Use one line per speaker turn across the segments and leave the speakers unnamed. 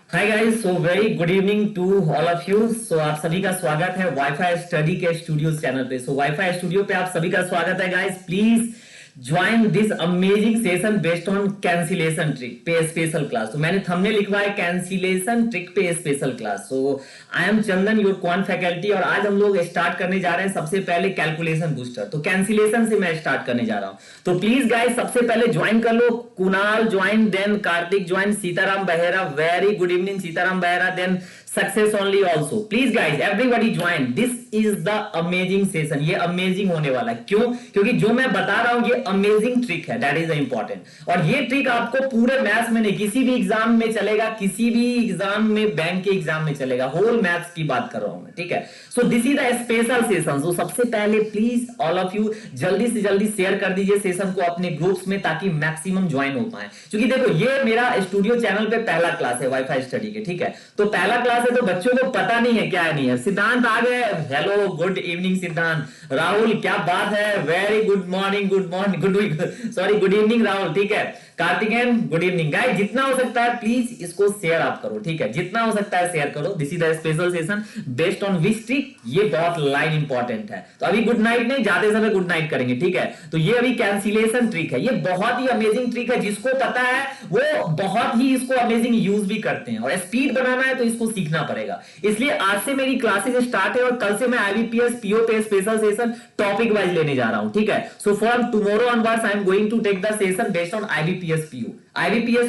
Hi guys, so very good evening to all of you. So आप सभी का स्वागत है वाईफाई स्टडी के स्टूडियोज चैनल पे। सो वाईफाई स्टूडियो पे आप सभी का स्वागत है guys. Please join this amazing session based on cancellation trick पे स्पेशल क्लास। तो मैंने थंबनेल लिखवा है कैंसिलेशन ट्रिक पे special class. So I am Chandan, your quant faculty, और आज हम लोग स्टार्ट करने जा रहे हैं सबसे पहले कैलकुलेशन बूस्टर। तो कैंसिलेशन से मैं स्टार्ट करने जा रहा हूं। तो प्लीज गाइस सबसे पहले ज्वाइन कर लो। Kunal join, then Kartik join, Sitaram Behera, very good evening Sitaram Behera, then success only also. Please guys everybody join, this is the amazing session. ये अमेजिंग होने वाला है। क्यों? क्योंकि जो मैं बता रहा हूं ये अमेजिंग ट्रिक है, दैट इज इंपॉर्टेंट। और ये ट्रिक आपको पूरे मैथ्स में नहीं, किसी भी एग्जाम में चलेगा, किसी भी एग्जाम में, बैंक के एग्जाम में चलेगा। होल मैथ्स की बात कर रहा हूं मैं, ठीक है। So this is the special session. So सबसे पहले प्लीज ऑल ऑफ यू जल्दी से जल्दी शेयर कर दीजिए सेशन को अपने ग्रुप्स में, ताकि मैक्सिमम ज्वाइन हो पाए। क्योंकि देखो ये मेरा स्टूडियो चैनल पे पहला क्लास है वाईफाई स्टडी के, ठीक है। तो पहला क्लास है तो बच्चों को पता नहीं है क्या है नहीं है। सिद्धांत आ गए, हेलो गुड इवनिंग सिद्धांत। राहुल क्या बात है, very good morning, good morning, good evening Rahul, ठीक है। Karthikeyan good evening. गाइस जितना हो सकता है प्लीज इसको शेयर आप करो, ठीक है। जितना हो सकता है शेयर करो। This is the special session based on which trick, ये बहुत लाइन इंपॉर्टेंट है। तो अभी गुड नाइट नहीं, जाते समय गुड नाइट करेंगे, ठीक है। तो ये अभी कैंसिलेशन ट्रिक है। ये बहुत ही अमेजिंग ट्रिक है। जिसको पता है वो बहुत ही इसको अमेजिंग यूज भी करते हैं। और स्पीड बनाना है तो इसको सीखना पड़ेगा। इसलिए आज से मेरी क्लासेस स्टार्ट है और कल से मैं आईबीपीएस पीओ पे स्पेशल सेशन टॉपिक वाइज लेने जा रहा हूं, ठीक है। So from tomorrow onwards I am going to take the session based on IBPS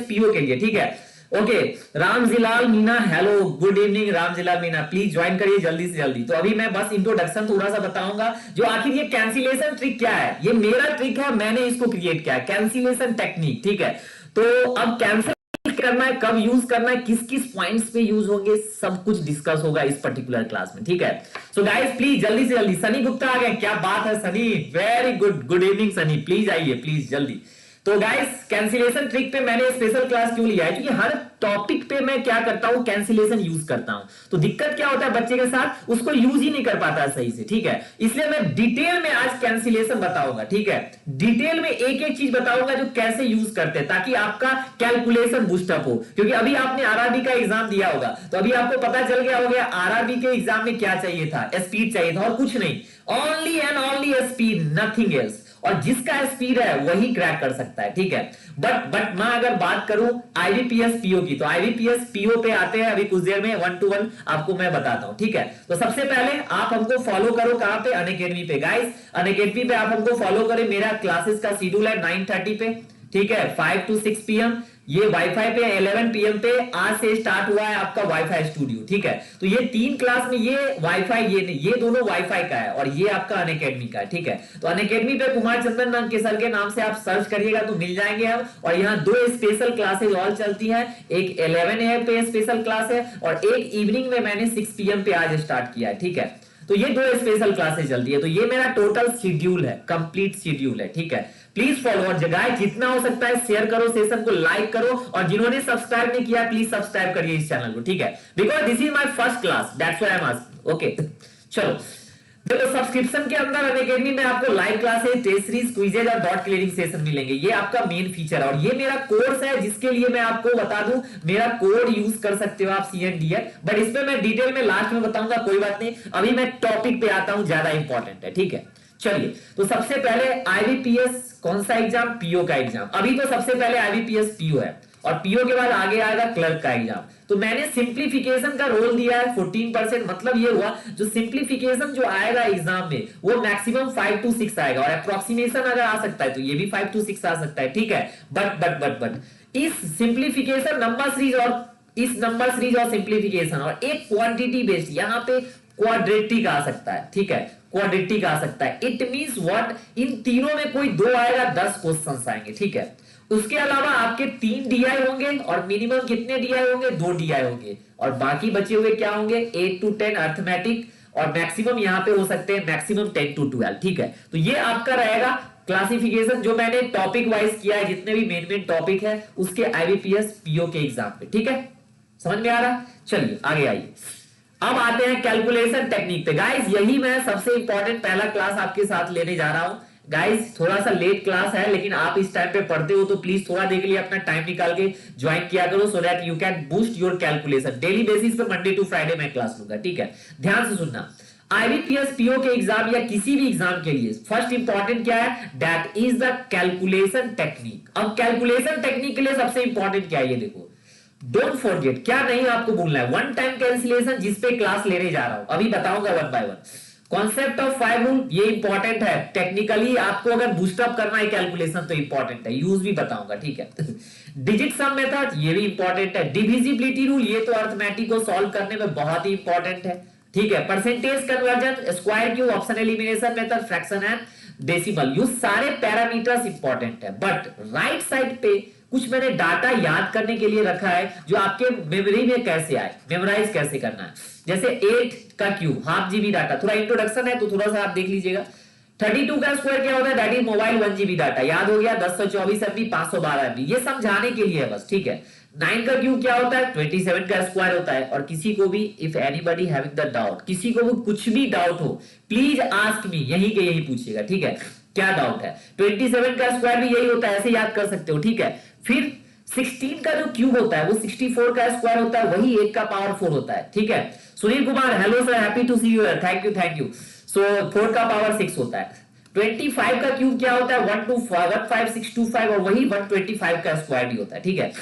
PO के लिए, ठीक है। Okay Ramjilal Meena, hello good evening Ramjilal Meena, please join करिए जल्दी से जल्दी। तो अभी मैं बस इंट्रोडक्शन थोड़ा सा बताऊंगा, जो आखिर ये कैंसिलेशन ट्रिक क्या है। ये मेरा ट्रिक है, मैंने इसको क्रिएट किया है, कैंसिलेशन टेक्निक, ठीक है। तो अब कैंसिल करना है, कब यूज करना है, किस किस पॉइंट्स पे यूज होंगे, सब कुछ डिस्कस होगा इस पर्टिकुलर क्लास में, ठीक है। सो गाइस प्लीज जल्दी से जल्दी। सनी गुप्ता आ गए, क्या बात है Sunny, very good, good evening Sunny, please आइए प्लीज जल्दी। तो गाइस कैंसिलेशन ट्रिक पे मैंने स्पेशल क्लास क्यों लिया है, क्योंकि हर टॉपिक पे मैं क्या करता हूं, कैंसिलेशन यूज करता हूं। तो दिक्कत क्या होता है बच्चे के साथ, उसको यूज ही नहीं कर पाता है सही से, ठीक है। इसलिए मैं डिटेल में आज कैंसिलेशन बताऊंगा, ठीक है। डिटेल में एक एक चीज बताऊंगा जो कैसे यूज करते हैं, ताकि आपका कैलकुलेशन बूस्टअप हो। क्योंकि अभी आपने आरआरबी का एग्जाम दिया होगा, तो अभी आपको पता चल गया होगा आरआरबी के एग्जाम में क्या चाहिए था, स्पीड चाहिए था और कुछ नहीं, only and only speed, nothing else. और जिसका स्पीड है वही क्रैक कर सकता है, ठीक है। बट मैं अगर बात करूं आईबीपीएस पीओ की, तो आईबीपीएस पीओ पे आते हैं अभी कुछ देर में, 1 to 1 आपको मैं बताता हूं, ठीक है। तो सबसे पहले आप हमको फॉलो करो कहां पे, अनअकैडमी पे। गाइस अनअकैडमी पे आप हमको फॉलो करें। मेरा क्लासेस का शेड्यूल है 9:30 पे, ठीक है, 5 to 6 PM। ये वाईफाई पे 11 PM पे आज से स्टार्ट हुआ है आपका वाईफाई स्टूडियो, ठीक है। तो ये 3 क्लास में ये वाईफाई, ये दोनों वाईफाई का है और ये आपका अनअकैडमी का है, ठीक है। तो अनअकैडमी पे कुमार चंदन नाम के सर के नाम से आप सर्च करिएगा तो मिल जाएंगे हम। और यहाँ 2 स्पेशल क्लासेज और चलती हैं, एक 11 AM पे स्पेशल क्लास है और एक इवनिंग में मैंने 6 PM पे आज स्टार्ट किया है, ठीक है। तो ये 2 स्पेशल क्लासेस चलती है। तो ये मेरा टोटल शेड्यूल है, कंप्लीट शेड्यूल है, ठीक है। प्लीज फॉलो और जगह जितना हो सकता है शेयर करो, सेशन को लाइक करो, और जिन्होंने सब्सक्राइब नहीं किया प्लीज सब्सक्राइब करिए इस चैनल को, ठीक है। Because this is my first class, that's why I am asking, okay. चलो देखो सब्सक्रिप्शन के अंदर अनअकैडमी में आपको live classes, test series, quizzes और डॉट क्लियरिंग सेशन मिलेंगे। ये आपका मेन फीचर है और ये मेरा कोर्स है, जिसके लिए मैं आपको बता दूं मेरा कोड यूज कर सकते हो आप CNDF, बट इस पे मैं डिटेल में लास्ट में बताऊंगा, कोई बात नहीं। अभी मैं टॉपिक पे आता हूं, ज्यादा इंपॉर्टेंट है, ठीक है। चलिए तो सबसे पहले आईबीपीएस कौन सा एग्जाम, पीओ का एग्जाम। अभी तो सबसे पहले आईबीपीएस पीओ है और पीओ के बाद आगे आएगा क्लर्क का एग्जाम। तो मैंने सिंप्लीफिकेशन का रोल दिया है 14%। मतलब ये हुआ जो सिंप्लीफिकेशन जो आएगा एग्जाम में वो मैक्सिमम 5 to 6 आएगा, और अप्रोक्सीमेशन अगर आ सकता है तो ये भी 5 to 6 आ सकता है, ठीक है। बट इस सिंप्लीफिकेशन नंबर सीरीज और सिंप्लीफिकेशन और एक क्वांटिटी बेस्ड, यहाँ पे क्वाड्रेटिक आ सकता है, ठीक है, क्वाड्रेटिक आ सकता है। इट मींस व्हाट, इन तीनों में कोई 2 आएगा, 10 क्वेश्चंस आएंगे, ठीक है। उसके अलावा आपके 3 DI होंगे और मिनिमम कितने DI होंगे, 2 DI होंगे, और बाकी बचे हुए क्या होंगे, 8 to 10 अर्थमेटिक, और मैक्सिमम यहाँ पे हो सकते हैं मैक्सिमम 10 to 12, ठीक है। तो ये आपका रहेगा क्लासिफिकेशन जो मैंने टॉपिक वाइज किया है, जितने भी मेन टॉपिक है उसके आईबीपीएस पीओ के एग्जाम पे, ठीक है। समझ में आ रहा? चलिए आगे आइए। अब आते हैं कैलकुलेशन टेक्निक पे। गाइस यही मैं सबसे इंपॉर्टेंट पहला क्लास आपके साथ लेने जा रहा हूं। गाइस थोड़ा सा लेट क्लास है, लेकिन आप इस टाइम पे पढ़ते हो तो प्लीज थोड़ा देर के लिए अपना टाइम निकाल के ज्वाइन किया करो, so that you can boost your calculation. Daily basis पे मंडे टू फ्राइडे मैं क्लास लूंगा, ठीक है? ध्यान से सुनना, आईबीपीएस पीओ के एग्जाम या किसी भी एग्जाम के लिए फर्स्ट इंपॉर्टेंट क्या है? That is the calculation technique. अब कैलकुलेशन टेक्निक के लिए सबसे इंपॉर्टेंट क्या है ये देखो, डोंट फॉरगेट, क्या नहीं आपको भूलना है, वन टाइम कैंसिलेशन, जिसपे क्लास लेने जा रहा हूं, अभी बताऊंगा one by one. Concept of 5 rule, ये इंपॉर्टेंट है, टेक्निकली आपको अगर बूस्टअप करना है कैलकुलेशन तो इंपॉर्टेंट है, यूज भी बताऊंगा, ठीक है? डिजिट सम मेथड, ये भी इंपॉर्टेंट है। डिविजिबिलिटी रूल, ये तो अर्थमेटिक को सॉल्व करने में बहुत ही इंपॉर्टेंट है, ठीक है? Percentage conversion, square cube, option elimination method, fraction and decimal, ये सारे पैरामीटर्स इंपॉर्टेंट है। बट राइट साइड पे कुछ मैंने डाटा याद करने के लिए रखा है जो आपके मेमोरी में कैसे आए, मेमोराइज कैसे करना है। जैसे 8 का क्यूब, हाफ जीबी डाटा, थोड़ा इंट्रोडक्शन है तो थोड़ा सा आप देख लीजिएगा। 32 का स्क्वायर क्या होता है? That is mobile 1 GB data, याद हो गया? 1024 MB, 512 MB, ये समझाने के लिए है बस, ठीक है? 9 का क्यूब क्या होता है? 27 का स्क्वायर होता है। और किसी को भी, if anybody having the doubt, किसी को भी कुछ भी डाउट हो प्लीज आस्क मी, यही के यही पूछिएगा, ठीक है? क्या डाउट है? 27 का स्क्वायर भी यही होता है, ऐसे याद कर सकते हो, ठीक है? फिर 16 का जो क्यूब होता है वो 64 का स्क्वायर होता है, वही 1 का पावर 4 होता है, ठीक है? Sunil Kumar, hello sir, happy to see you, thank you thank you. So 4 का पावर 6 होता है। 25 का क्यूब क्या होता है? 15625, और वही 125 का स्क्वायर भी होता है, ठीक है?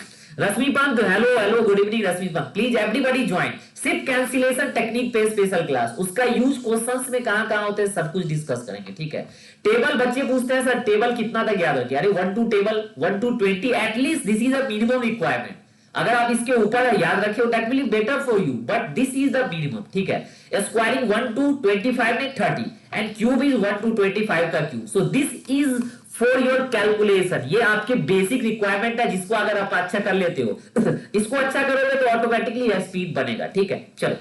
Rashmi Pant, hello hello, good evening Rashmi Pant, please everybody join सिर्फ कैंसिलेशन टेक्निक पे स्पेशल क्लास, उसका यूज क्वेश्चंस में कहां होते हैं सब कुछ डिस्कस करेंगे, ठीक है? टेबल, बच्चे पूछते हैं सर टेबल कितना तक याद रखिए, अरे 1 to table 1 to 20 at least, this is a minimum requirement. अगर आप इसके ऊपर याद रखे हो that will be better for you, but this is the minimum, ठीक है? स्क्वायरिंग 1 टू 25 में 30 एंड क्यूब इज 1 टू 25 का cube, so this is for your calculation, ये आपके बेसिक रिक्वायरमेंट है, जिसको अगर आप अच्छा कर लेते हो इसको अच्छा करोगे तो ऑटोमेटिकली स्पीड बनेगा, ठीक है? चलो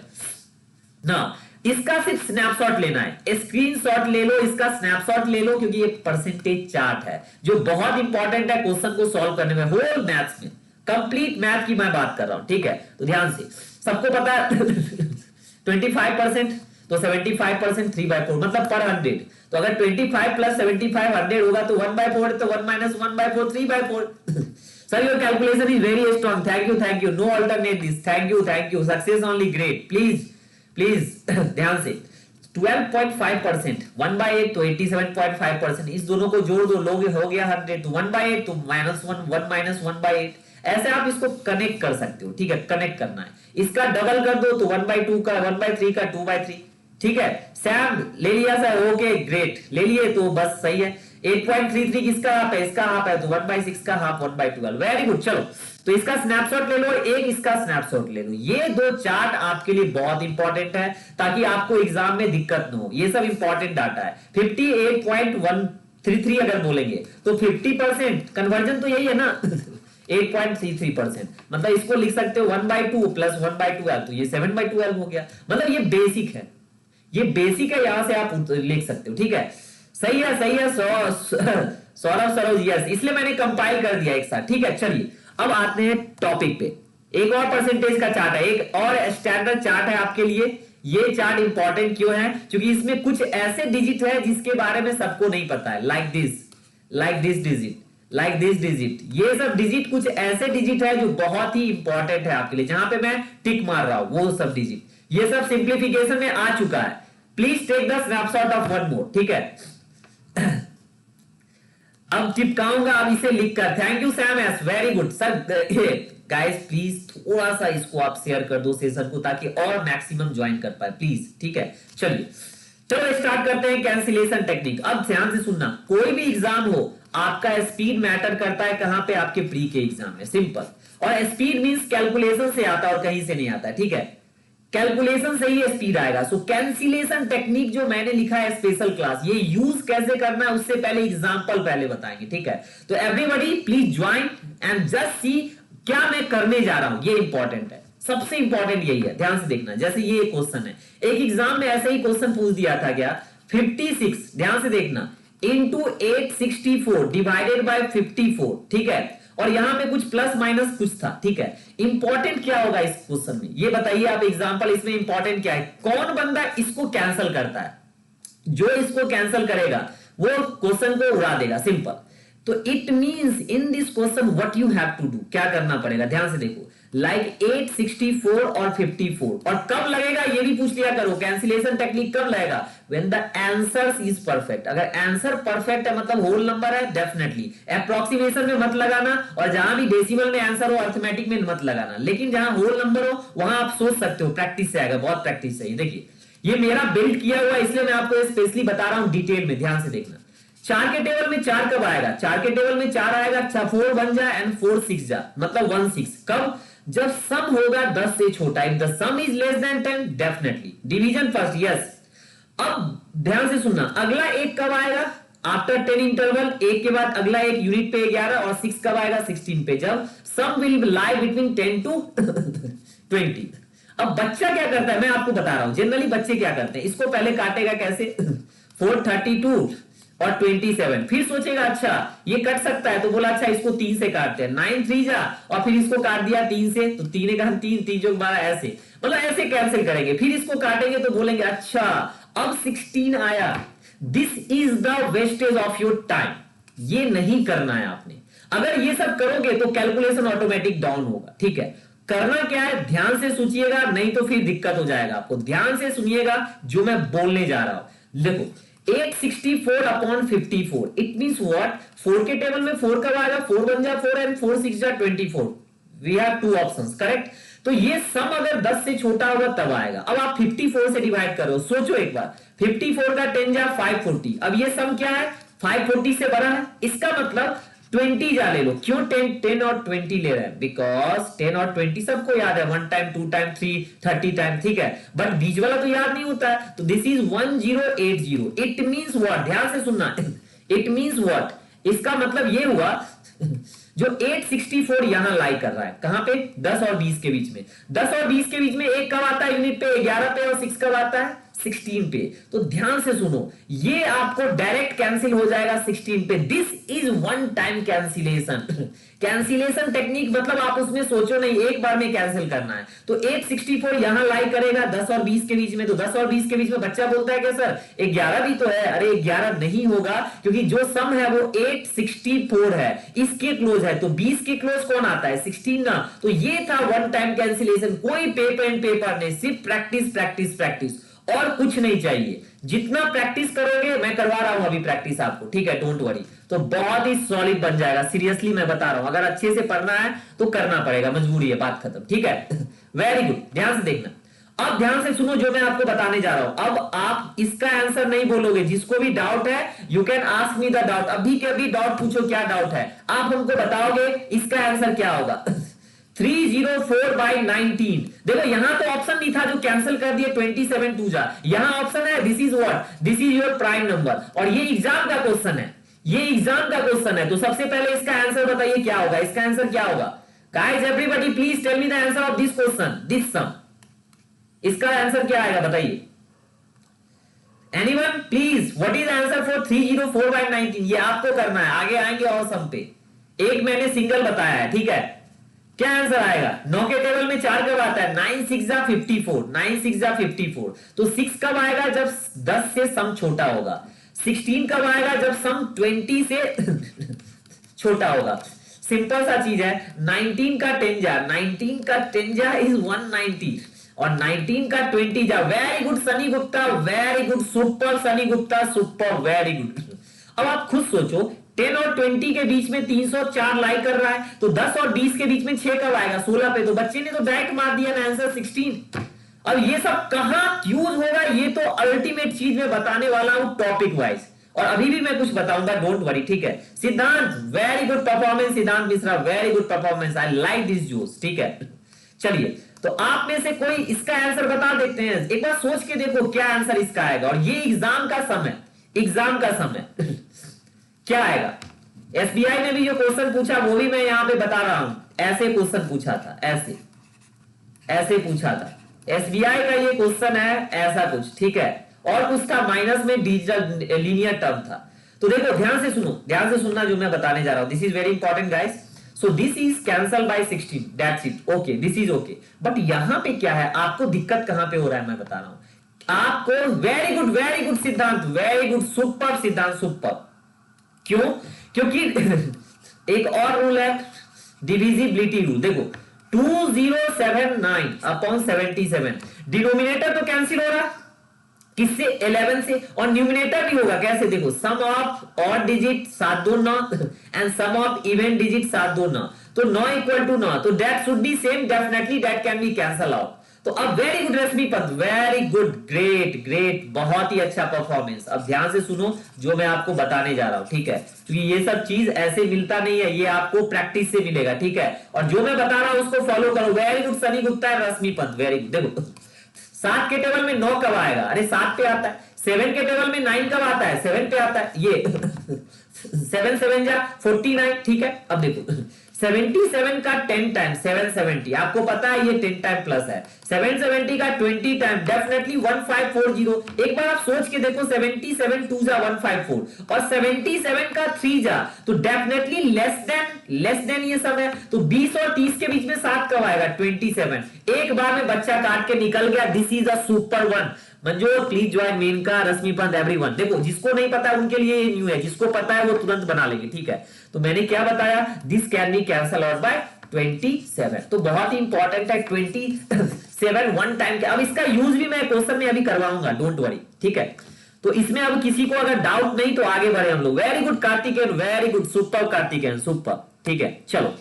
ना, इसका सिर्फ स्नैपशॉट लेना है, स्क्रीनशॉट ले लो, इसका स्नैपशॉट ले लो, क्योंकि ये परसेंटेज चार्ट है जो बहुत इंपॉर्टेंट है क्वेश्चन को सॉल्व करने में, होल मैथ्स में, कंप्लीट मैथ की मैं बात कर रहा हूं, ठीक है? तो ध्यान से, सबको पता है 25% तो 75% 3/4 मतलब पर 100, तो अगर 25 प्लस 75 100 होगा तो 1/4, तो 1 minus 1/4 3/4। Sir your calculation is very strong, thank you, no alternate this, thank you, success only, great, please ध्यान से। 12.5%, 1/8 तो 87.5%, इस दोनों को जोड़ दो, लोग हो गया 100, तो 1/8 तो -1 माइनस 1/8, ऐसे आप इसको कनेक्ट कर सकते हो, ठीक है? कनेक्ट करना है, इसका डबल कर दो तो 1/2 का, 1/3 का 2/3, ठीक है? सैम ले लिया सर, ओके ग्रेट, ले लिए तो बस सही है। 8.33 किसका हाफ है? इसका हाफ है, तो 1/6 का हाफ 1/12, वेरी गुड। चलो तो इसका स्नैपशॉट ले लो, एक इसका स्नैपशॉट ले लो, ये दो चार्ट आपके लिए बहुत इंपॉर्टेंट है ताकि आपको एग्जाम में दिक्कत न हो, ये सब इंपॉर्टेंट डाटा है। 58.133 अगर बोलेंगे तो 50% कन्वर्जन तो यही है ना 8.33%, मतलब इसको लिख सकते हो 1/2 प्लस 1/12, तो ये 7/12 हो गया, मतलब ये बेसिक है, ये बेसिक है, यहां से आप लिख सकते हो, ठीक है? सही है सौरभ सरोज, यस, इसलिए मैंने कंपाइल कर दिया एक साथ, ठीक है? चलिए अब आते हैं टॉपिक पे। एक और परसेंटेज का चार्ट है, एक और स्टैंडर्ड चार्ट है आपके लिए। ये चार्ट इंपॉर्टेंट क्यों है? क्योंकि इसमें कुछ ऐसे डिजिट है जिसके बारे में सबको नहीं पता है, लाइक दिस डिजिट, ये सब डिजिट कुछ ऐसे डिजिट है जो बहुत ही इंपॉर्टेंट है आपके लिए, जहां पे मैं टिक मार रहा हूं वो सब डिजिट, ये सब सिंप्लीफिकेशन में आ चुका है। Please take the snapshot of one more, ठीक है? अब चिपकाऊंगा अब इसे लिखकर, thank you Sam S, very good sir. Guys please थोड़ा सा इसको आप शेयर कर दो सेशन को, ताकि और मैक्सिमम ज्वाइन कर पाए प्लीज, ठीक है? चलिए चलो स्टार्ट करते हैं कैंसिलेशन टेक्निक। अब ध्यान से सुनना, कोई भी एग्जाम हो आपका स्पीड मैटर करता है, कहां पे? आपके प्री के एग्जाम में, सिंपल। और स्पीड मींस कैलकुलेशन से आता है और कहीं से नहीं आता, ठीक है? कैलकुलेशन से ही स्पीड आएगा। सो कैंसिलेशन टेक्निक जो मैंने लिखा है स्पेशल क्लास, ये यूज कैसे करना है उससे पहले एग्जांपल पहले बताएंगे, ठीक है? तो everybody please join and just see क्या मैं करने जा रहा हूं, ये इंपॉर्टेंट है, सबसे इंपॉर्टेंट यही है, ध्यान से देखना। जैसे ये क्वेश्चन है, एक एग्जाम में ऐसे ही क्वेश्चन पूछ दिया था क्या, 56, ध्यान से देखना, इंटू 864 डिवाइडेड बाय 54, ठीक है? और यहां पे कुछ प्लस माइनस कुछ था, ठीक है? इंपॉर्टेंट क्या होगा इस क्वेश्चन में, ये बताइए आप एग्जांपल, इसमें इंपॉर्टेंट क्या है? कौन बंदा इसको कैंसिल करता है? जो इसको कैंसिल करेगा वो क्वेश्चन को उड़ा देगा, सिंपल। तो it means in this question what you have to do, क्या करना पड़ेगा, ध्यान से देखो, लाइक 8, 64 और 54, और कब लगेगा ये भी पूछ लिया करो, कैंसिलेशन टेक्निक कब लगेगा, when the answer is perfect. अगर आंसर परफेक्ट है मतलब होल नंबर है, डेफिनेटली अप्रोक्सीमेशन में मत लगाना, और जहां भी डेसिमल में आंसर हो अर्थमेटिक में मत लगाना, लेकिन जहां होल नंबर हो वहां आप सोच सकते हो, प्रैक्टिस से आएगा, बहुत प्रैक्टिस चाहिए। देखिए ये मेरा बिल्ड किया हुआ, इसलिए मैं आपको स्पेशली बता रहा हूं डिटेल में, ध्यान से देखना। 4 के टेबल में 4 कब आएगा, 4 के टेबल में 4 आएगा, 4 1 जा एंड 4 6 जा, मतलब 1 6, कब, जब सम होगा 10 से छोटा, if the some is less than 10, definitely division first, yes. अब ध्यान से सुनना, अगला एक कब आएगा, आफ्टर 10 इंटरवल, एक के बाद अगला एक यूनिट पे 11, और 6 कब आएगा, 16 पे, जब सम विल लाई बिटवीन 10 टू 20। अब बच्चा क्या करता है मैं आपको बता रहा हूं, जनरली बच्चे क्या करते हैं, इसको पहले काटेगा कैसे 432 और 27, फिर सोचेगा अच्छा ये कट सकता है, तो बोला अच्छा इसको 3 से काटते हैं, 9 3 जा, और फिर इसको काट दिया 3 से, तो 3 का 3 3 जो 12, ऐसे मतलब ऐसे कैंसिल करेंगे, फिर इसको काटेंगे तो बोलेंगे अच्छा अब 16 आया। This is the wastage of your time, ये नहीं करना है आपने। अगर ये सब करोगे तो कैलकुलेशन ऑटोमेटिक डाउन होगा, ठीक है। करना क्या है, ध्यान से सोचिएगा, नहीं तो फिर दिक्कत हो जाएगा आपको, ध्यान से सुनिएगा जो मैं बोलने जा रहा हूं। देखो 864 अपॉन 54, इट मींस व्हाट, 4 के टेबल में 4 कब आएगा, 4 1 जा 4 एंड 4 6 जा 24, वी हैव 2 ऑप्शंस, करेक्ट। तो ये सम अगर 10 से छोटा होगा तब आएगा। अब आप 54 से डिवाइड करो, सोचो एक बार, 54 का 10 जा 540, अब ये सम क्या है, 540 से बड़ा है, इसका मतलब 20 जा ले लो, क्यों 10 और 20 ले रहे हैं, बिकॉज 10 और 20 सबको याद है, 1 टाइम 2 टाइम 3 30 टाइम, ठीक है, बट बीच वाला तो याद नहीं होता है, तो this is 1080, it means what, ध्यान से सुनना, इट मींस व्हाट, इसका मतलब ये हुआ जो 864 यहां लाई कर रहा है, कहां पे, 10 और 20 के बीच में, 10 और 20 के बीच में एक कब आता है यूनिट पे, 11 पे, और 6 कब आता है, 16 पे। तो ध्यान से सुनो, ये आपको डायरेक्ट कैंसिल हो जाएगा 16 पे, this is one time cancellation. Cancellation technique मतलब आप उसमें सोचो नहीं, एक बार में कैंसिल करना है। तो 864 यहां लाई करेगा 10 और 20 के बीच में, तो 10 और 20 के बीच में बच्चा बोलता है कि सर 11 भी तो है, अरे 11 नहीं होगा, क्योंकि जो सम है वो 864 है, इसके क्लोज है, तो 20 के क्लोज कौन आता है, 16 ना। तो ये था वन टाइम कैंसिलेशन, कोई पेपर एंड पेपर नहीं, सिर्फ प्रैक्टिस प्रैक्टिस प्रैक्टिस, और कुछ नहीं चाहिए। जितना प्रैक्टिस करोगे, मैं करवा रहा हूं अभी प्रैक्टिस आपको, ठीक है, डोंट वरी, तो बहुत ही सॉलिड बन जाएगा, सीरियसली मैं बता रहा हूं। अगर अच्छे से पढ़ना है तो करना पड़ेगा, मजबूरी है, बात खत्म, ठीक है। वेरी गुड, ध्यान से देखना। अब ध्यान से सुनो जो मैं आपको बताने जा रहा हूं। अब आप इसका आंसर नहीं बोलोगे, जिसको भी डाउट है you can ask me the doubt, अभी के अभी डाउट पूछो, क्या डाउट है, आप हमको बताओगे इसका आंसर क्या होगा। 304/19, देखो यहां तो ऑप्शन नहीं था जो कैंसिल कर दिए 27 2 जा, यहां ऑप्शन है, this is what, this is your prime number, और ये एग्जाम का क्वेश्चन है, ये एग्जाम का क्वेश्चन है। तो सबसे पहले इसका आंसर बताइए क्या होगा, इसका आंसर क्या होगा, guys everybody please tell me the answer of this question, this sum, इसका आंसर क्या आएगा बताइए, anyone please, what is answer for 304/19, ये आपको करना है, आगे आएंगे और सम पे, एक मैंने सिंगल बताया है, ठीक है। क्या आंसर आएगा, 9 के टेबल में 4 कब आता है, 9 6 जा 54, 9 6 जा 54, तो 6 कब आएगा, जब 10 से सम छोटा होगा, 16 कब आएगा, जब सम 20 से छोटा होगा, सिंपल सा चीज है। 19 का 10 जा, 19 का 10 जा इज 190, और 19 का 20 जा, very good Sunny Gupta, very good, super Sunny Gupta, super, very good. अब आप खुद सोचो, 10 और 20 के बीच में 304 लाई कर रहा है, तो 10 और 20 के बीच में 6 कब आएगा, 16 पे, तो बच्चे ने तो डायरेक्ट मार दिया ना आंसर 16। अब ये सब कहां यूज होगा, ये तो अल्टीमेट चीज में बताने वाला हूं टॉपिक वाइज, और अभी भी मैं कुछ बताऊंगा, डोंट वरी, ठीक है। सिद्धांत, वेरी गुड परफॉर्मेंस, सिद्धांत Mishra, very good performance, I like this जोश, ठीक है। चलिए, तो आप में से कोई इसका आंसर बता देते हैं, एक बार सोच के देखो क्या आंसर इसका आएगा, और ये एग्जाम का समय, एग्जाम का समय क्या आएगा। एसबीआई ने भी जो क्वेश्चन पूछा वो भी मैं यहां पे बता रहा हूं, ऐसे क्वेश्चन पूछा था, ऐसे ऐसे पूछा था, एसबीआई का ये क्वेश्चन है, ऐसा कुछ, ठीक है, और कुछ था माइनस में डिजिटल लीनियर टर्म था। तो देखो ध्यान से सुनो, ध्यान से सुनना जो मैं बताने जा रहा हूं, this is very important guys. So this is cancel by 16, that's it, okay, this is okay. But यहां पे क्या है, आपको दिक्कत कहां पे हो रहा है मैं बता रहा हूं, आपको very good Siddhant, very good, super सिद्धांत, सुपर। क्यों? क्योंकि एक और रूल है, डिविजिबिलिटी रूल। देखो 2079 अपॉन 77, डिनोमिनेटर तो कैंसिल हो रहा किससे? 11 से, और न्यूमिनेटर भी होगा कैसे? देखो sum of odd digit 7 2 9 and sum of even digit 7 2 9, तो 9 इक्वल टू 9, तो that should be same, definitely that can be cancel out. तो अब very good Rashmipat, very good, great great, बहुत ही अच्छा परफॉर्मेंस। अब ध्यान से सुनो जो मैं आपको बताने जा रहा हूं, ठीक है? क्योंकि ये सब चीज ऐसे मिलता नहीं है, ये आपको प्रैक्टिस से मिलेगा, ठीक है? और जो मैं बता रहा हूं उसको फॉलो करो। Very good Sunny Gupta and Rashmipat, very good. देखो 7 के टेबल में 9 कब आएगा? अरे 7 पे आता है। 7 के टेबल में 9 कब आता है? 7 पे आता है। ये 7 7 जा 49, ठीक है? अब देखो 77 का 10 टाइम 770, आपको पता है ये 10 टाइम प्लस है। 770 का 20 टाइम डेफिनेटली 1540। एक बार आप सोच के देखो, 77 2 जा 154 और 77 का 3 जा, तो डेफिनेटली लेस देन ये सब है। तो 20 और 30 के बीच में 7 कब आएगा? 27। एक बार में बच्चा काट के निकल गया। This is a super one. Manjot please join, Menka, Rashmipant, everyone. देखो जिसको नहीं पता उनके लिए ये न्यू है, जिसको पता है वो तुरंत बना लेंगे, ठीक है? तो मैंने क्या बताया? This can be cancel out by 27। तो बहुत ही इंपॉर्टेंट है 27 वन टाइम के। अब इसका यूज भी मैं क्वेश्चन में अभी करवाऊंगा, डोंट वरी, ठीक है? तो इसमें अब किसी को अगर डाउट नहीं तो आगे बढ़े हम लोग। Very good Karthikeyan, very good, super Karthikeyan, super, ठीक है? चलो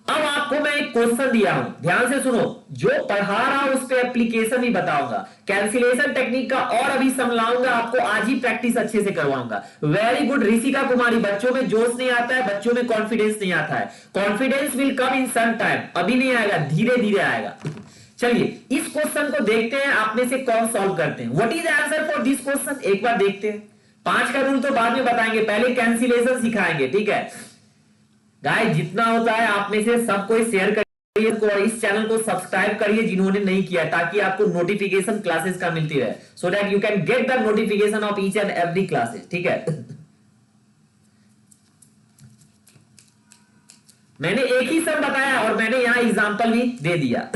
अब आपको मैं एक क्वेश्चन दिया हूं, ध्यान से सुनो। जो पढ़ा रहा हूं उस पे एप्लीकेशन भी बताऊंगा, कैंसिलेशन टेक्निक का और अभी समझाऊंगा आपको, आज ही प्रैक्टिस अच्छे से करवाऊंगा। वेरी गुड ऋषिका कुमारी, बच्चों में जोश नहीं आता है, बच्चों में कॉन्फिडेंस नहीं आता है। Confidence will come in some time, अभी नहीं आएगा, धीरे धीरे आएगा। चलिए इस क्वेश्चन को देखते हैं, आप में से कौन सॉल्व करते हैं। What is answer for this question, एक बार देखते हैं। 5 का रूल तो बाद में बताएंगे, पहले कैंसिलेशन सिखाएंगे, ठीक है? गाइस जितना होता है आप में से सब कोई शेयर करिए और इस चैनल को सब्सक्राइब करिए जिन्होंने नहीं किया, ताकि आपको नोटिफिकेशन क्लासेस का मिलती रहे, so that you can get the notification of each and every classes, ठीक है? मैंने एक ही सम बताया और मैंने यहां एग्जांपल भी दे दिया।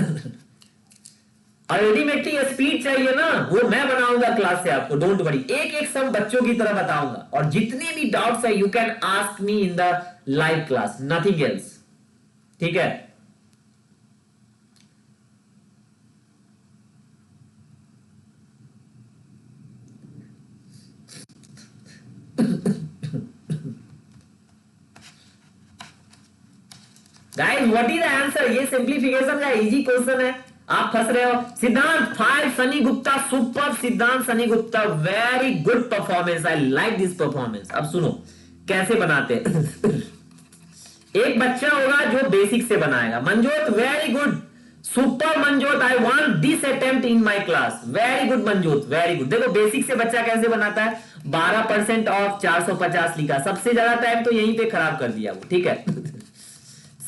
अल्टीमेटली स्पीड चाहिए ना, वो मैं बनाऊंगा क्लास से आपको, डोंट वरी। एक एक सम बच्चों की तरह बताऊंगा, और जितने भी डाउट्स है you can ask me in the live class, nothing else, ठीक है? Guys what is the answer? ये सिंप्लीफिकेशन का इजी क्वेश्चन है, आप फंस रहे हो। सिद्धांत 5 सनी गुप्ता, सुपर सिद्धांत Sunny Gupta, very good performance, I like this performance. अब सुनो कैसे बनाते हैं। एक बच्चा होगा जो बेसिक से बनाएगा। Manjot very good, super Manjot, I want this attempt in my class. Very good Manjot, very good. देखो बेसिक से बच्चा कैसे बनाता है, 12% ऑफ 450 लिखा, सबसे ज्यादा टाइम तो यहीं पे खराब कर दिया वो, ठीक है?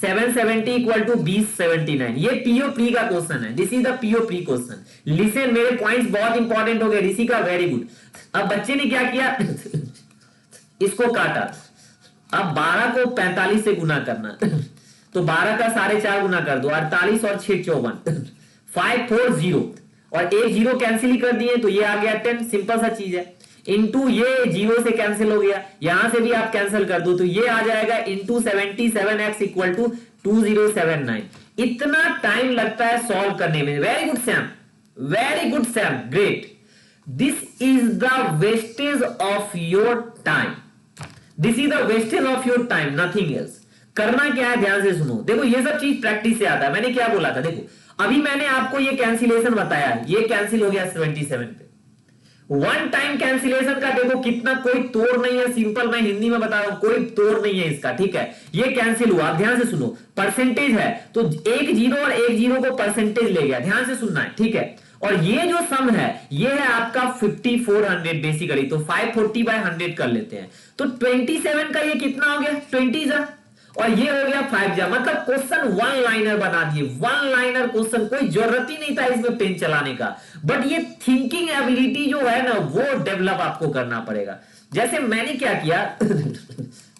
770 इक्वल टू 2079, ये पीओ प्री का क्वेश्चन है, this is the PO pre question. Listen, मेरे पॉइंट्स बहुत इंपॉर्टेंट हो गए, ऋषि का वेरी गुड। अब बच्चे ने क्या किया, इसको काटा। अब 12 को 45 से गुना करना, तो 12 का 4.5 गुना कर दो, 48 और 6 54, 540, और एक जीरो कैंसिल ही कर दिए तो ये आ गया 10, सिंपल सा चीज है। इंटू ये जीरो से कैंसिल हो गया, यहां से भी आप कैंसिल कर दो तो ये आ जाएगा इंटू 77x इक्वल टू 2079। इतना टाइम लगता है सॉल्व करने में। Very good Sam, very good Sam, great. This is the wastage of your time, this is the wastage of your time, nothing else. करना क्या है, ध्यान से सुनो। देखो ये सब चीज प्रैक्टिस से आता है। मैंने क्या बोला था, देखो अभी मैंने आपको ये कैंसिलेशन बताया, ये कैंसिल हो गया 77 पे। वन टाइम कैंसिलेशन का देखो कितना कोई तोड़ नहीं है, सिंपल मैं हिंदी में बता रहा हूं, कोई तोड़ नहीं है इसका, ठीक है? ये कैंसिल हुआ, ध्यान से सुनो। परसेंटेज है तो एक जीरो और एक जीरो को परसेंटेज ले गया, ध्यान से सुनना है, ठीक है? और ये जो सम है ये है आपका 5400 बेसिकली, तो 540 बाय 100 कर लेते हैं, तो 27 का ये कितना हो गया, 20 जा, और ये हो गया 5 जा। मतलब क्वेश्चन वन लाइनर बना दिए, वन लाइनर क्वेश्चन, कोई जरूरत ही नहीं था इसमें पेन चलाने का। बट ये थिंकिंग एबिलिटी जो है ना वो डेवलप आपको करना पड़ेगा। जैसे मैंने क्या किया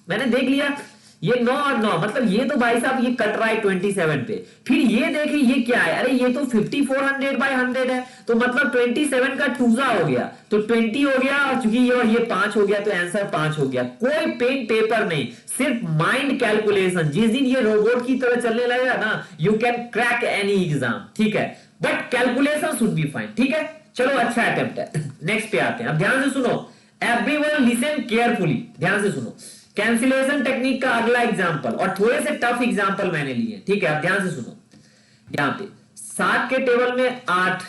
मैंने देख लिया ये 9 और 9, मतलब ये तो भाई साहब ये कट रहा है 27 पे। फिर ये देखिए ये क्या है, अरे ये तो 5400/100 है, तो मतलब 27 का टूजा हो गया तो 20 हो गया, और चूंकि ये 5 हो गया तो आंसर 5 हो गया। कोई पेन पेपर नहीं, सिर्फ माइंड कैलकुलेशन। जिस दिन ये रोबोट की तरह चलने लगेगा ना, you can crack any exam, ठीक है, but calculation should be fine, ठीक है। चलो अच्छा अटेम्प्ट है। नेक्स्ट पे आते हैं, अब ध्यान से सुनो, एवरीवन लिसन केयरफुली, ध्यान से सुनो। कैंसिलेशन टेक्निक का अगला एग्जांपल, और थोड़े से टफ एग्जांपल मैंने लिए, ठीक है, अब ध्यान से सुनो। यहां पे 7 के टेबल में 8,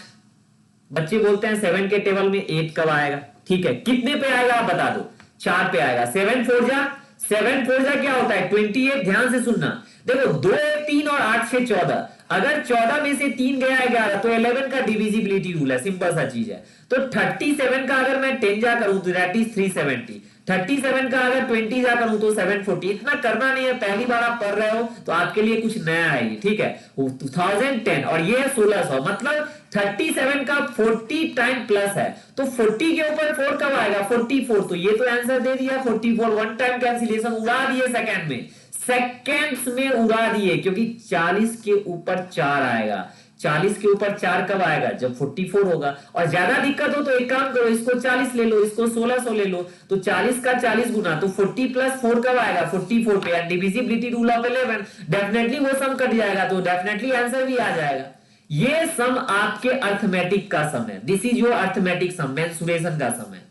बच्चे बोलते हैं 7 के टेबल में 8 कब आएगा, ठीक है, कितने पे आएगा आप बता दो, 4 पे आएगा। 7 4 जा, 7 4 जा क्या होता है 28। ध्यान से सुनना, देखो 2 3 और 8 से 14, अगर 14 में से 3 गया 11 तो 11 का डिविजिबिलिटी रूल है, सिंपल सा चीज है। तो 37 का अगर मैं 10 जा करूं तो दैट इज 370, 37 का अगर 20 जा करूं तो 740। इतना करना नहीं है, पहली बार आप पढ़ रहे हो तो आपके लिए कुछ नया है ये, ठीक है। 2010 और ये है 1600, मतलब 37 का 40 टाइम प्लस है, तो 40 के ऊपर 4 कब आएगा 44। तो ये तो आंसर दे दिया 44, वन टाइम कैंसिलेशन उड़ा दिए सेकंड में, सेकंड्स में उड़ा दिए, क्योंकि 40 के ऊपर 4 आएगा। 40 के ऊपर 4 कब आएगा जब 44 होगा। और ज्यादा दिक्कत हो तो एक काम करो, इसको 40 ले लो, इसको 1600 ले लो, तो 40 का 40 गुना, तो 40 प्लस 4 कब आएगा 44 पे, and divisibility rule of 11, definitely वो सम कट जाएगा, तो डेफिनेटली आंसर भी आ जाएगा। ये सम आपके अर्थमेटिक का सम है, this is your arithmetic sum, mensuration का सम है।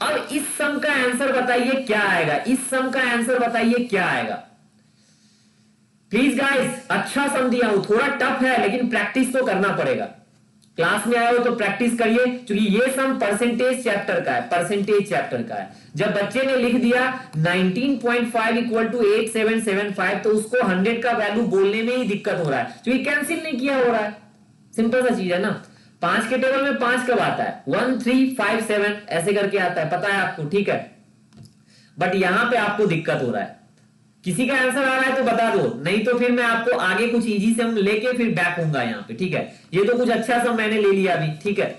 अब इस सम का आंसर बताइए क्या आएगा, इस सम का आंसर बताइए क्या आएगा। प्लीज गाइस, अच्छा सम दिया हूं, थोड़ा टफ है लेकिन प्रैक्टिस तो करना पड़ेगा। क्लास में आए हो तो प्रैक्टिस करिए, क्योंकि ये सम परसेंटेज चैप्टर का है, परसेंटेज चैप्टर का है। जब बच्चे ने लिख दिया 19.5 इक्वल टू 8775, तो उसको 100 का वैल्यू बोलने में ही दिक्कत हो रहा है, क्योंकि कैंसिल नहीं किया हो रहा है। सिंपल सा चीज है ना। 5 के टेबल में 5 कब आता है 1 3 5 7 ऐसे करके आता है, पता है आपको, ठीक है। बट यहां पे आपको दिक्कत हो रहा है। किसी का आंसर आ रहा है तो बता दो, नहीं तो फिर मैं आपको आगे कुछ इजी से हम लेके फिर बैक होऊंगा यहाँ पे, ठीक है। ये तो कुछ अच्छा सा मैंने ले लिया अभी, ठीक है।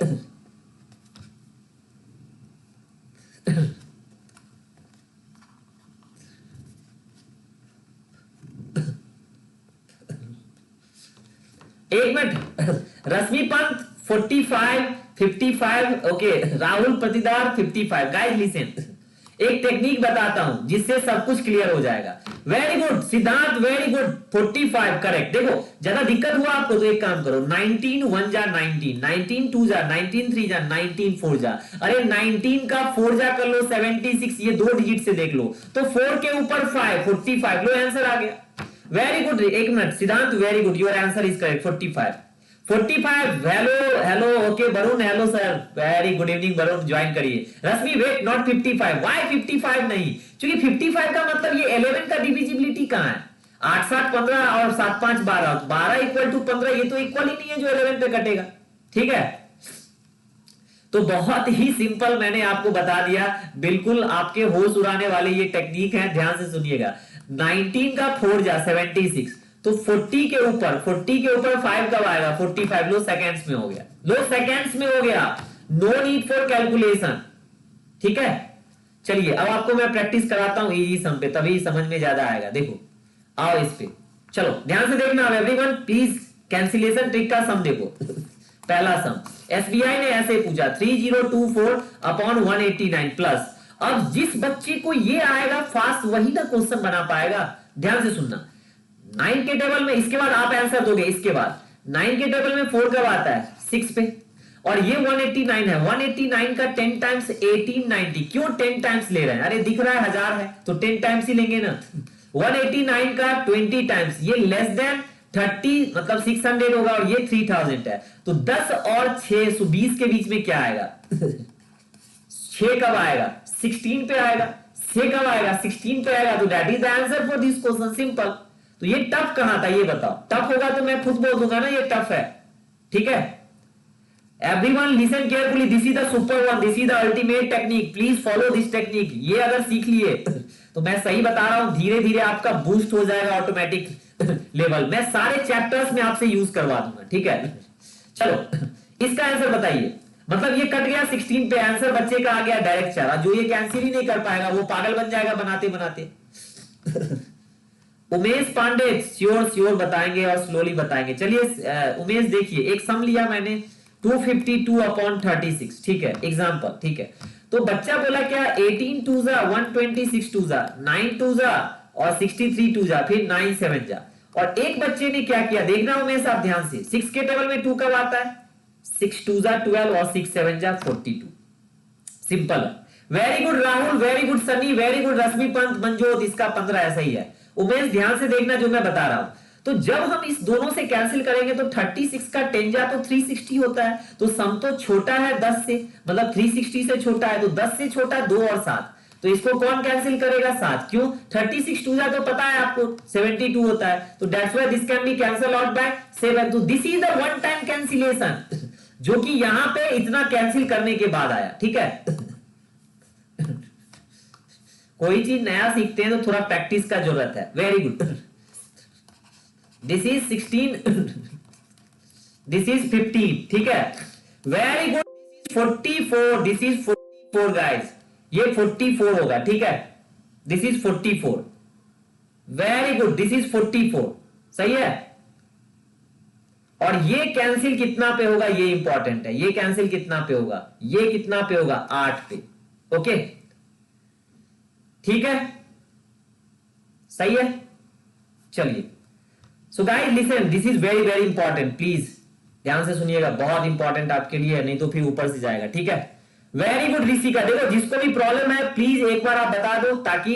एक minute, Rashmi Pant 45 55, okay, Rahul Pratidar 55। Guys listen, एक टेक्निक बताता हूं जिससे सब कुछ क्लियर हो जाएगा। Very good Siddhant, very good, 45 correct. देखो ज्यादा दिक्कत हुआ आपको तो एक काम करो, 19 1 जा 19, 19 2 जा 19 3 जा 19 4 जा, अरे 19 का 4 जा कर लो 76, ये 2 डिजिट से देख लो, तो 4 के ऊपर 5 45, लो आंसर आ गया। वेरी गुड, एक मिनट सिद्धांत, very good, your answer is correct 45 45। Hello hello, okay Varun, hello sir, very good evening Varun, join करिए। रश्मि वेट, नॉट 55, व्हाई 55 नहीं, क्योंकि 55 का मतलब ये 11 का डिविजिबिलिटी कहां है, 8 7 15 और 7 5 12, 12 इक्वल टू 15, ये तो इक्वल ही नहीं है जो 11 पे कटेगा, ठीक है। तो बहुत ही सिंपल मैंने आपको बता दिया, बिल्कुल आपके होश उड़ाने वाले ये टेक्निक है, ध्यान से सुनिएगा। 19 का 4 जा 76, तो 40 के ऊपर 5 कब आएगा 45, लो सेकेंड्स में हो गया, लो सेकेंड्स में हो गया, नो नीड फॉर कैलकुलेशन, ठीक है। चलिए अब आपको मैं प्रैक्टिस कराता हूं इजी सम पे, तभी समझ में ज्यादा आएगा। देखो आओ इस पे, चलो ध्यान से देखना एवरीवन प्लीज, कैंसिलेशन ट्रिक का सम देखो। पहला सम एसबीआई ने ऐसे पूछा 3024/189 प्लस। अब जिस बच्चे को ये आएगा फास्ट वही ना क्वेश्चन बना पाएगा, ध्यान से सुनना। 9 के टेबल में, इसके बाद आप आंसर दोगे, इसके बाद 9 के टेबल में 4 कब आता है 6 पे, और ये 189 है, 189 का 10 टाइम्स 1890, क्यों 10 टाइम्स ले रहे हैं, अरे दिख रहा है 1000 है तो 10 टाइम्स ही लेंगे ना। 189 का 20 टाइम्स, ये लेस देन 30 मतलब 600 होगा, और ये 3000 है, तो 10 और 620 के बीच में क्या आएगा 6 कब आएगा 16 पे आएगा, 6 कब आएगा 16 पे आएगा, तो that is the answer for this question, simple. तो ये टफ कहां था ये बताओ, टफ होगा तो मैं खुद बोल दूंगा ना ये टफ है, ठीक है। Everyone listen carefully, this is the super one, this is the ultimate technique, please follow this technique. ये अगर सीख लिए तो मैं सही बता रहा हूं, धीरे धीरे आपका बूस्ट हो जाएगा ऑटोमेटिक लेवल। मैं सारे चैप्टर्स में आपसे यूज करवा दूंगा, ठीक है। चलो इसका आंसर बताइए, मतलब ये कट गया 16 पे, आंसर बच्चे का आ गया डायरेक्ट 4, जो ये कैंसिल ही नहीं कर पाएगा वो पागल बन जाएगा बनाते बनाते। उमेश पांडे श्योर श्योर बताएंगे और स्लोली बताएंगे। चलिए उमेश देखिए, एक सम लिया मैंने 252 अपॉन 36, ठीक है, एग्जाम्पल, ठीक है। तो बच्चा बोला क्या, 18 टू जा 126 टू जा 9 टू जा और 63 टू जा फिर 9 7 जा। और एक बच्चे ने क्या किया, देखना उमेश आप ध्यान से, 6 के टेबल में 2 कब आता है, 6 टू जा 12 और 6 7 जा 42। सिंपल है। Very good Rahul, very good Sunny, very good Rashmi Pant, Manjot, इसका 15 ऐसा ही है। उमेश ध्यान से देखना जो मैं बता रहा हूं। तो जब हम इस दोनों से कैंसिल करेंगे तो 36 का 10 जा तो 360 होता है, तो सम तो छोटा है 10 से, मतलब 360 से छोटा है, तो 10 से छोटा 2 और 7, तो इसको कौन कैंसिल करेगा, 7। क्यों, 36 टू जा तो पता है आपको 72 होता है, तो that's why this can be cancel out by 7। तो this is the one time cancellation जो कि यहां पे इतना कैंसिल करने के बाद आया, ठीक है। कोई चीज नया सीखते हैं तो थोड़ा प्रैक्टिस का जरूरत है। Very good. This is 16, this is 15, ठीक है, very good. 44, this is 44 guys, ये 44 होगा, ठीक है, this is 44, very good, this is 44, सही है। और ये कैंसिल कितना पे होगा, ये इंपॉर्टेंट है, ये कैंसिल कितना पे होगा, ये कितना पे होगा, 8 पे, ओके, ठीक है, सही है। चलिए, so guys listen, this is very very important, please ध्यान से सुनिएगा, बहुत इंपॉर्टेंट आपके लिए है, नहीं तो फिर ऊपर से जाएगा, ठीक है। वेरी गुड ऋषिका, देखो जिसको भी प्रॉब्लम है प्लीज एक बार आप बता दो, ताकि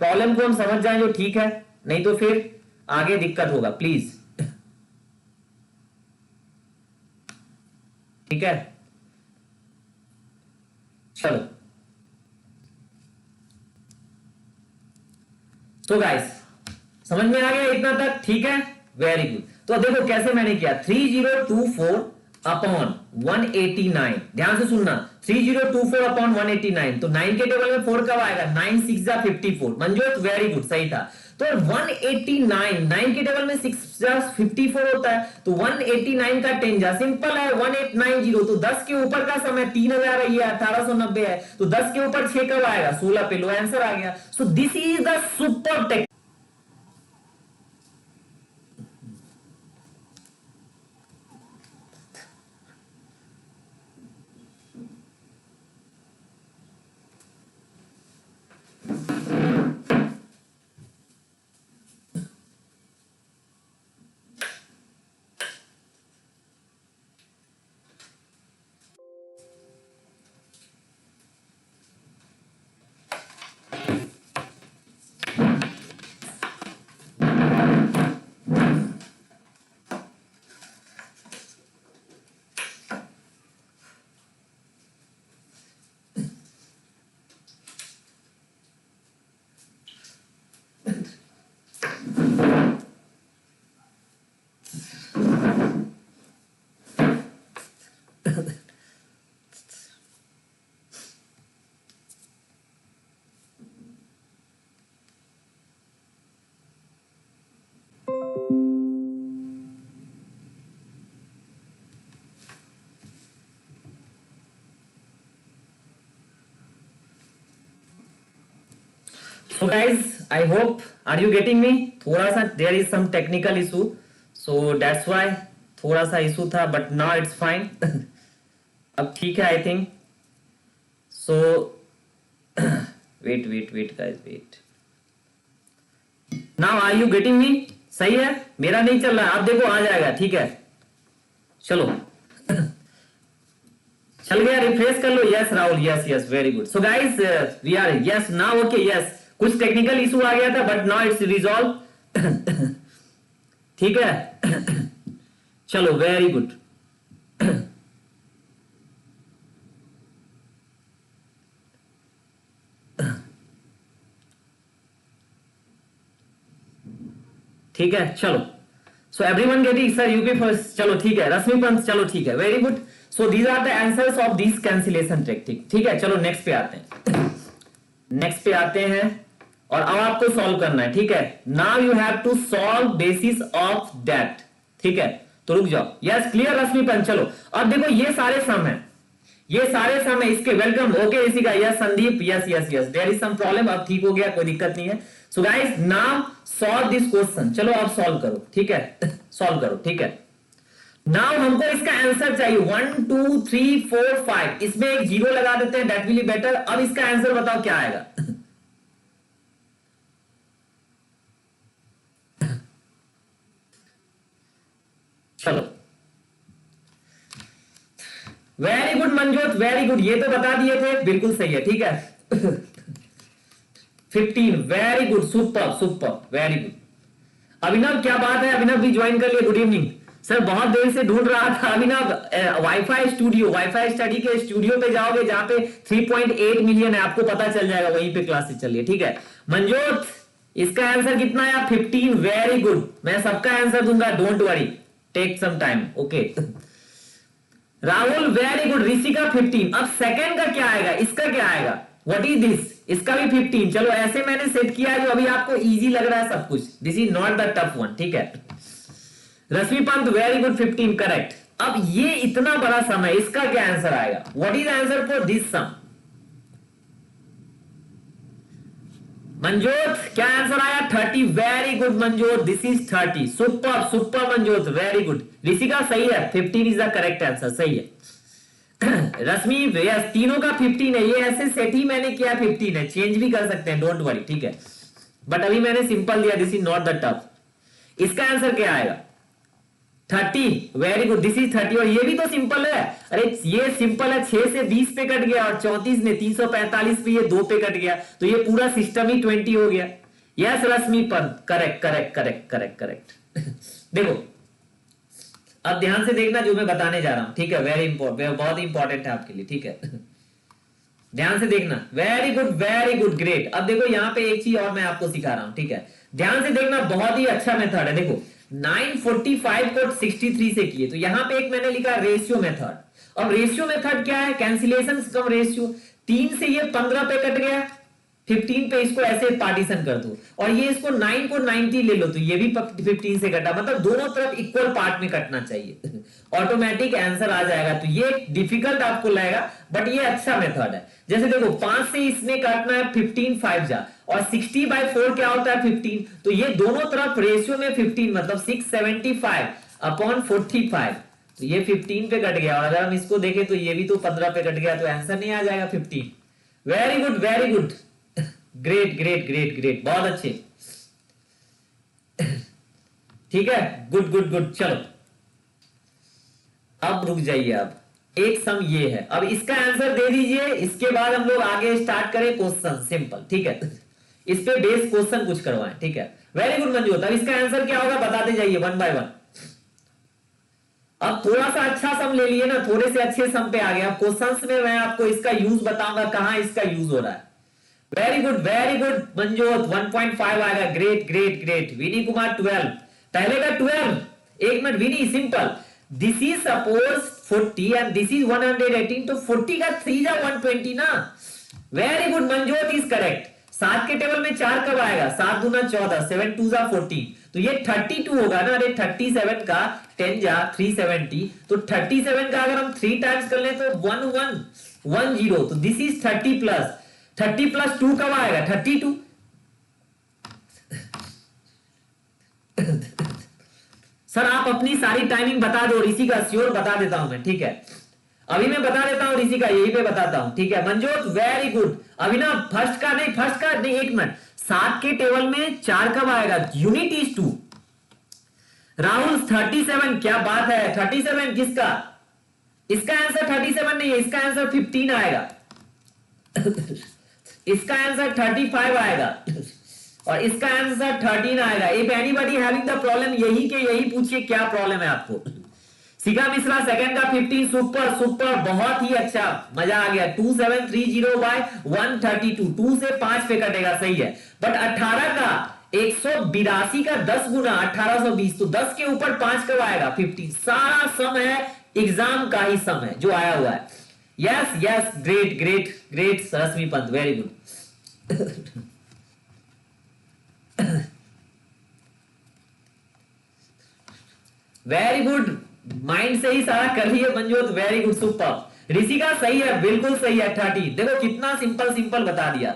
प्रॉब्लम को हम समझ जाएं जो ठीक है, नहीं तो फिर आगे दिक्कत होगा, प्लीज, ठीक है। चलो, तो गाइस समझ में आ गया इतना तक, ठीक है, वेरी गुड। तो देखो कैसे मैंने किया, 3024 अपॉन 189, ध्यान से सुनना, 3024 अपॉन 189, तो 9 के टेबल में 4 कब आएगा, 9 6 जा 54, मंजोत वेरी गुड, सही था। तो 189, 9 के टेबल में 6 जा 54 होता है, तो 189 का 10 जा, सिंपल है 1890, तो 10 के ऊपर का समय 3000 है, 1890 है, तो 10 के ऊपर 6 कब आएगा, 16 पे, लो आंसर आ गया। सो this is the super technique. So guys, I hope are you getting me? थोड़ा सा there is some technical issue, so that's why थोड़ा सा issue था, but now it's fine. अब ठीक है I think. So wait guys, wait. Now are you getting me? सही है, मेरा नहीं चल रहा, आप देखो आ जाएगा, ठीक है, चलो। चल गया, रिफ्रेश कर लो, yes Rahul, yes yes, very good. So guys we are yes now, okay, yes, कुछ टेक्निकल इशू आ गया था बट नाउ इट्स रिजॉल्व, ठीक है। चलो, वेरी गुड। ठीक है, चलो। So everyone getting, sir UP first, चलो ठीक है, रश्मि पंत, चलो ठीक है, very good. So these are the answers of this cancellation technique, ठीक है। चलो नेक्स्ट पे आते हैं, नेक्स्ट पे आते हैं, और अब आपको सॉल्व करना है, ठीक है। Now you have to solve basis of that, ठीक है। तो रुक जाओ, यस क्लियर रश्मि पंत, चलो। अब देखो ये सारे सम है, ये सारे सम है इसके। Welcome. Okay Rishika, yes Sandeep, yes yes yes, there is some problem, अब ठीक हो गया, कोई दिक्कत नहीं है। So guys now solve this question. चलो आप सॉल्व करो, ठीक है, सॉल्व करो, ठीक है। नाउ हमको इसका आंसर चाहिए 1 2 3 4 5, इसमें एक जीरो लगा देते हैं, दैट विल बी बेटर। अब इसका आंसर बताओ क्या आएगा। चलो, very good Manjot, very good, ये तो बता दिए थे, बिल्कुल सही है, ठीक है। 15, very good, super super, very good. Abhinav क्या बात है, अभिनव भी ज्वाइन कर लिए, गुड इवनिंग सर, बहुत देर से ढूंढ रहा था। अभिनव वाईफाई स्टूडियो, वाईफाई स्टडी के स्टूडियो पे जाओगे जहां पे 3.8 मिलियन है, आपको पता चल जाएगा, वहीं पे क्लासेस चल रही है, ठीक है। मंजोत इसका आंसर कितना है, 15, वेरी गुड, मैं सबका आंसर दूंगा, don't worry, take some time, okay. Rahul very good, Rishika 15। अब सेकंड का क्या आएगा, इसका क्या आएगा, व्हाट इज दिस, इसका भी 15। चलो ऐसे मैंने सेट किया है जो अभी आपको इजी लग रहा है सब कुछ, this is not the tough one, ठीक है। Rashmi Pant very good, 15 correct. अब ये इतना बड़ा सम है, इसका क्या आंसर आएगा, what is answer for this sum. Manjot क्या आंसर आया, 30, very good Manjot, this is 30, super super Manjot, very good. Rishika सही है, 15 इज द करेक्ट आंसर, सही है। रश्मि यस, तीनों का 15 है, ये ऐसे सेट ही मैंने किया 15 है, चेंज भी कर सकते हैं, डोंट वरी, ठीक है। बट अभी मैंने सिंपल दिया, this is not the tough. इसका आंसर क्या आएगा, 30, वेरी गुड, दिस इज 30। और ये भी तो सिंपल है, अरे ये सिंपल है, 6 से 20 पे कट गया, और 34 ने 345 पे ये 2 पे कट गया, तो ये पूरा सिस्टम ही 20 हो गया। Yes Rashmi Pant, correct correct correct correct correct. देखो अब ध्यान से देखना जो मैं बताने जा रहा हूं, ठीक है, वेरी इंपॉर्टेंट, बहुत इंपॉर्टेंट है आपके लिए, ठीक है। ध्यान से देखना, वेरी गुड ग्रेट। अब देखो यहाँ पे एक चीज और मैं आपको सिखा रहा हूं, ठीक है, ध्यान से देखना, बहुत ही अच्छा मेथड है। देखो 945 को 63 से किए, तो यहां पे एक मैंने लिखा रेशियो मेथड। अब रेशियो मेथड क्या है, कैंसिलेशन कम रेशियो, 3 से ये 15 पे कट गया, 15 पे इसको ऐसे पार्टीशन कर दो, और ये इसको 9 को 90 ले लो, तो ये भी 15 से कटा, मतलब दोनों तरफ इक्वल पार्ट में कटना चाहिए, ऑटोमेटिक आंसर आ जाएगा। तो ये डिफिकल्ट आपको लगेगा, बट ये अच्छा मेथड है। जैसे देखो 5 से इसमें काटना है 15 5 जा, और 60/4 क्या होता है 15, तो ये दोनों तरफ रेशियो में 15, मतलब 675 अपॉन 45, तो ये 15 पे कट गया, और अगर हम इसको देखें तो ये भी तो 15 पे कट गया, तो आंसर नहीं आ जाएगा 15। Very good, great great great great, बहुत अच्छे, ठीक है, गुड गुड गुड। चलो अब रुक जाइए, अब एक सम ये है, अब इसका आंसर दे दीजिए, इसके बाद हम लोग आगे स्टार्ट करें क्वेश्चन, सिंपल, ठीक है, इस पे बेस क्वेश्चन कुछ करवाएं, ठीक है। वेरी गुड मंजूत, अब इसका आंसर क्या होगा बताते जाइए, 1 बाय 1। अब थोड़ा सा अच्छा सम ले लिए ना, थोड़े से अच्छे सम पे आ गए, अब क्वेश्चंस में मैं आपको इसका यूज बताऊंगा, कहां इसका यूज हो रहा है। वेरी गुड मंजोत, 1.5 आएगा, great great great. Vini Kumar 12, पहले का 12, एक minute Vini, simple, this is suppose 40 and this is 118, तो 40 का 3 जा 120 ना। Very good Manjot is correct. 7 के टेबल में 4 कब आएगा, 7 दूना 14, 7 2 जा 14, तो ये 32 होगा ना। अरे 37 का 10 जा 370, तो 37 का अगर हम 3 टाइम्स कर ले तो 1110, तो दिस इज 30 प्लस 2 कब आएगा 32। सर आप अपनी सारी टाइमिंग बता दो, ऋषि का श्योर बता देता हूं मैं, ठीक है, अभी मैं बता देता हूं ऋषि का, यही पे बताता हूं, ठीक है। Manjot very good. अभी ना फर्स्ट का नहीं, एक मिनट, 7 के टेबल में 4 कब आएगा, यूनिट इज 2। राहुल 37, क्या बात है, 37 किसका, इसका आंसर 37 नहीं है, इसका आंसर 15 आएगा। इसका आंसर 35 आएगा, और इसका आंसर 13 आएगा। If anybody having the problem, यही के यही पूछिए क्या प्रॉब्लम है आपको। शिखा मिश्रा सेकंड का 15, सुपर सुपर, बहुत ही अच्छा, मजा आ गया। 2730/132, 2 से 5 पे कटेगा, सही है। बट 18 का 182 का 10 गुना 1820, तो 10 के ऊपर 5 कब आएगा 15। सारा सम है, एग्जाम का ही सम है जो आया हुआ है। Yes yes, great great great Rashmi Pant, very good. Very good, mind से ही सारा कर लिए Manjot, very good super. Rishika सही है, बिल्कुल सही है 30। देखो कितना सिंपल सिंपल बता दिया।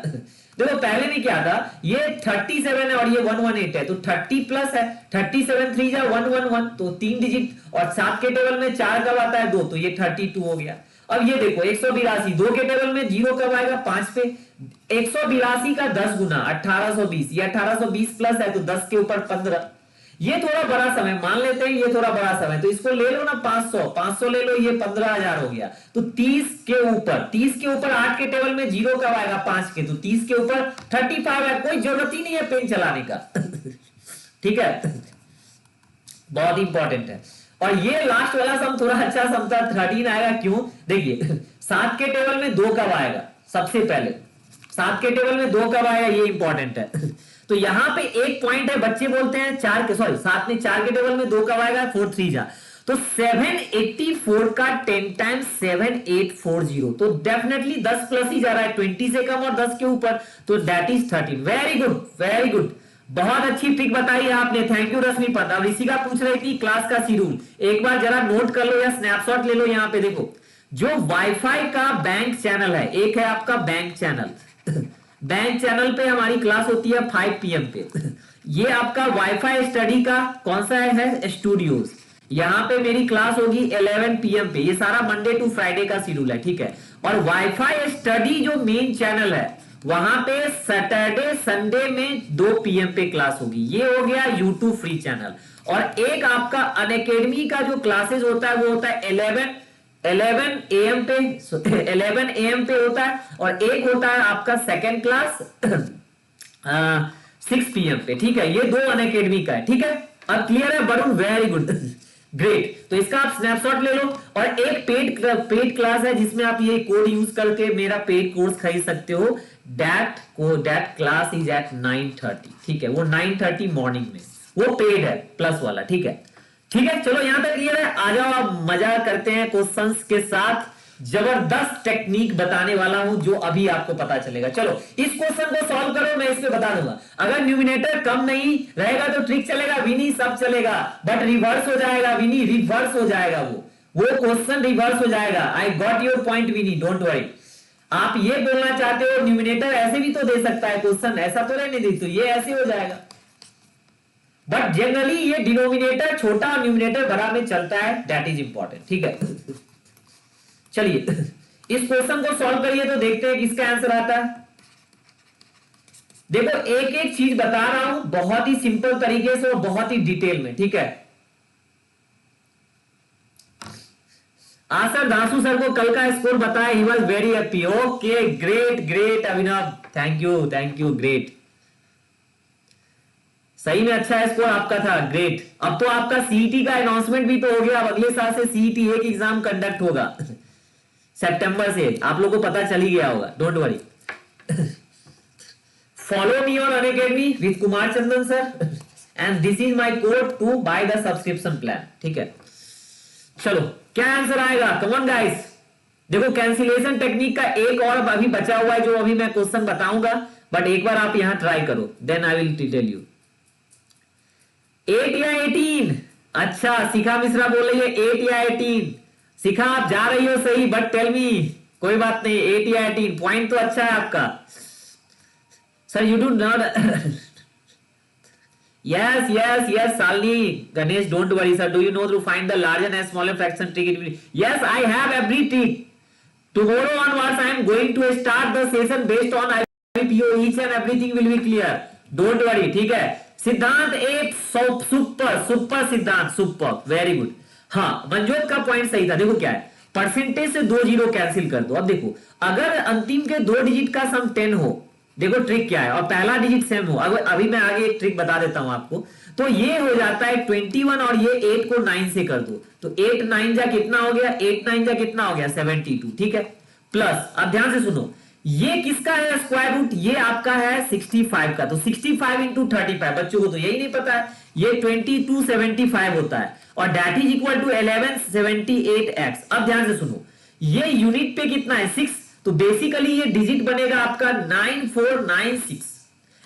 देखो पहले में क्या था, ये 37 है और ये 118 है, तो 30 प्लस है, 37 3 जा 111, तो 3 डिजिट, और 7 के टेबल में 4 कब आता है 2, तो ये 32 हो गया। अब ये देखो 182, 2 के टेबल में 0 कब आएगा 5 पे, 182 का 10 गुना 1820, ये 1820 प्लस है तो 10 के ऊपर 15, ये थोड़ा बड़ा समय मान लेते हैं, ये थोड़ा बड़ा समय, तो इसको ले लो ना 500, 500 ले लो, ये 15,000 हो गया। तो 30 के ऊपर 8 के टेबल में 0 कब आएगा 5 के, तो 30 के ऊपर 35 है, कोई जरूरत ही नहीं है पेन चलाने का। ठीक है, बहुत इंपॉर्टेंट है। और ये लास्ट वाला सम थोड़ा अच्छा सम था, 13 आएगा क्यों, देखिए 7 के टेबल में 2 कब आएगा, सबसे पहले 7 के टेबल में 2 कब आएगा, ये इंपॉर्टेंट है। तो यहां पे एक पॉइंट है, बच्चे बोलते हैं 7 में 4 के टेबल में 2 कब आएगा 4 3 जा, तो 784 का 10 टाइम्स 7840, तो डेफिनेटली 10 प्लस ही जा रहा है, 20 से कम और 10 के ऊपर, तो that is 13। Very good, very good, बहुत अच्छी ट्रिक बताई है आपने, थैंक यू रश्मि पता। अब ऋषिका पूछ रही थी क्लास का शेड्यूल, एक बार जरा नोट कर लो या स्नैपशॉट ले लो। यहां पे देखो जो वाईफाई का बैंक चैनल है, एक है आपका बैंक चैनल, बैंक चैनल पे हमारी क्लास होती है 5 PM पे। ये आपका वाईफाई स्टडी का कौन सा है स्टूडियोज, यहां पे मेरी क्लास होगी 11 PM पे, ये सारा मंडे टू फ्राइडे का शेड्यूल है, ठीक है। और वाईफाई स्टडी जो मेन चैनल है वहां पे सैटरडे संडे में 2 PM पे क्लास होगी, ये हो गया यूट्यूब फ्री चैनल। और एक आपका अनअकैडमी का जो क्लासेस होता है वो होता है 11 AM पे, 11 AM पे होता है, और एक होता है आपका सेकेंड क्लास 6 PM पे, ठीक है। ये 2 अनअकैडमी का है, ठीक है। अब क्लियर है वरुण, वेरी गुड, ग्रेट। तो इसका आप स्नैपशॉट ले लो। और एक पेड क्लास है जिसमें आप ये कोड यूज करके मेरा पेड कोर्स खरीद सकते हो, दैट क्लास इज एट 9:30, ठीक है, वो 9:30 मॉर्निंग में, वो पेड है प्लस वाला, ठीक है। ठीक है, चलो यहां तक क्लियर है। आ जाओ आप मजा करते हैं क्वेश्चंस के साथ, जबरदस्त टेक्निक बताने वाला हूं जो अभी आपको पता चलेगा। चलो इस क्वेश्चन को सॉल्व करो, मैं इस पे बता दूंगा। अगर न्यूमिनेटर कम नहीं रहेगा तो ट्रिक चलेगा, विनी सब चलेगा, बट रिवर्स हो जाएगा विनी, रिवर्स हो जाएगा, वो क्वेश्चन रिवर्स हो जाएगा। I got your point Vini, don't worry. आप ये बोलना चाहते हो न्यूमिनेटर ऐसे भी तो दे सकता है क्वेश्चन, ऐसा तो रहने दे, तो ये ऐसे हो जाएगा, बट जनरली ये डिनोमिनेटर छोटा और न्यूमिनेटर बड़ा में चलता है, दैट इज इंपॉर्टेंट, ठीक है। चलिए इस क्वेश्चन को सॉल्व करिए तो देखते हैं किसका आंसर आता है। देखो एक एक चीज बता रहा हूं बहुत ही सिंपल तरीके से और बहुत ही डिटेल में, ठीक है। आसर दासू सर को कल का स्कोर बताया, he was very happy, okay great great Abhinav, thank you great, सही में अच्छा स्कोर आपका था, ग्रेट। अब तो आपका सीईटी का अनाउंसमेंट भी तो हो गया, अब अगले साल से सीईटी एक एग्जाम कंडक्ट होगा सितंबर से, आप लोगों को पता चल ही गया होगा, don't worry. Follow me on Unacademy with Kumar Chandan sir and this is my code to buy the subscription plan, ठीक है। चलो क्या आंसर आएगा, कम ऑन गाइस। देखो कैंसिलेशन टेक्निक का एक और अभी बचा हुआ है जो अभी मैं क्वेश्चन बताऊंगा, बट एक बार आप यहां ट्राई करो, then I will tell you. 8 या 18, अच्छा शिखा मिश्रा बोल रही है 8 या 18, शिखा आप जा रही हो सही, बट टेल मी, कोई बात नहीं, 8 या 18, पॉइंट तो अच्छा है आपका sir, you do not yes Salini Ganesh, don't worry sir, do you know to find the larger and smaller fraction trick? Yes, I have every trick. Tomorrow onwards I am going to start the session based on IPO, each and everything will be clear, don't worry, ठीक है। सिद्धांत एक super सिद्धांत, super, very good. हाँ मंजोत का point सही था, देखो क्या है, परसेंटेज से 2 जीरो कैंसिल कर दो। अब देखो अगर अंतिम के 2 डिजिट का सम 10 हो, देखो ट्रिक क्या है, और पहला डिजिट सेम हो, अभी मैं आगे एक ट्रिक बता देता हूं आपको, तो ये हो जाता है 21 और ये 8 को 9 से कर दो, तो 8 9 जा कितना हो गया, 8 9 जा कितना हो गया 72, ठीक है। प्लस अब ध्यान से सुनो, ये किसका है स्क्वायर रूट, ये आपका है 65 का, तो 65 इंटू 35, बच्चों को तो यही नहीं पता है, ये 2275 होता है, और that is equal to 1178x। अब ध्यान से सुनो, ये यूनिट पे कितना है 6, तो बेसिकली ये डिजिट बनेगा आपका 9496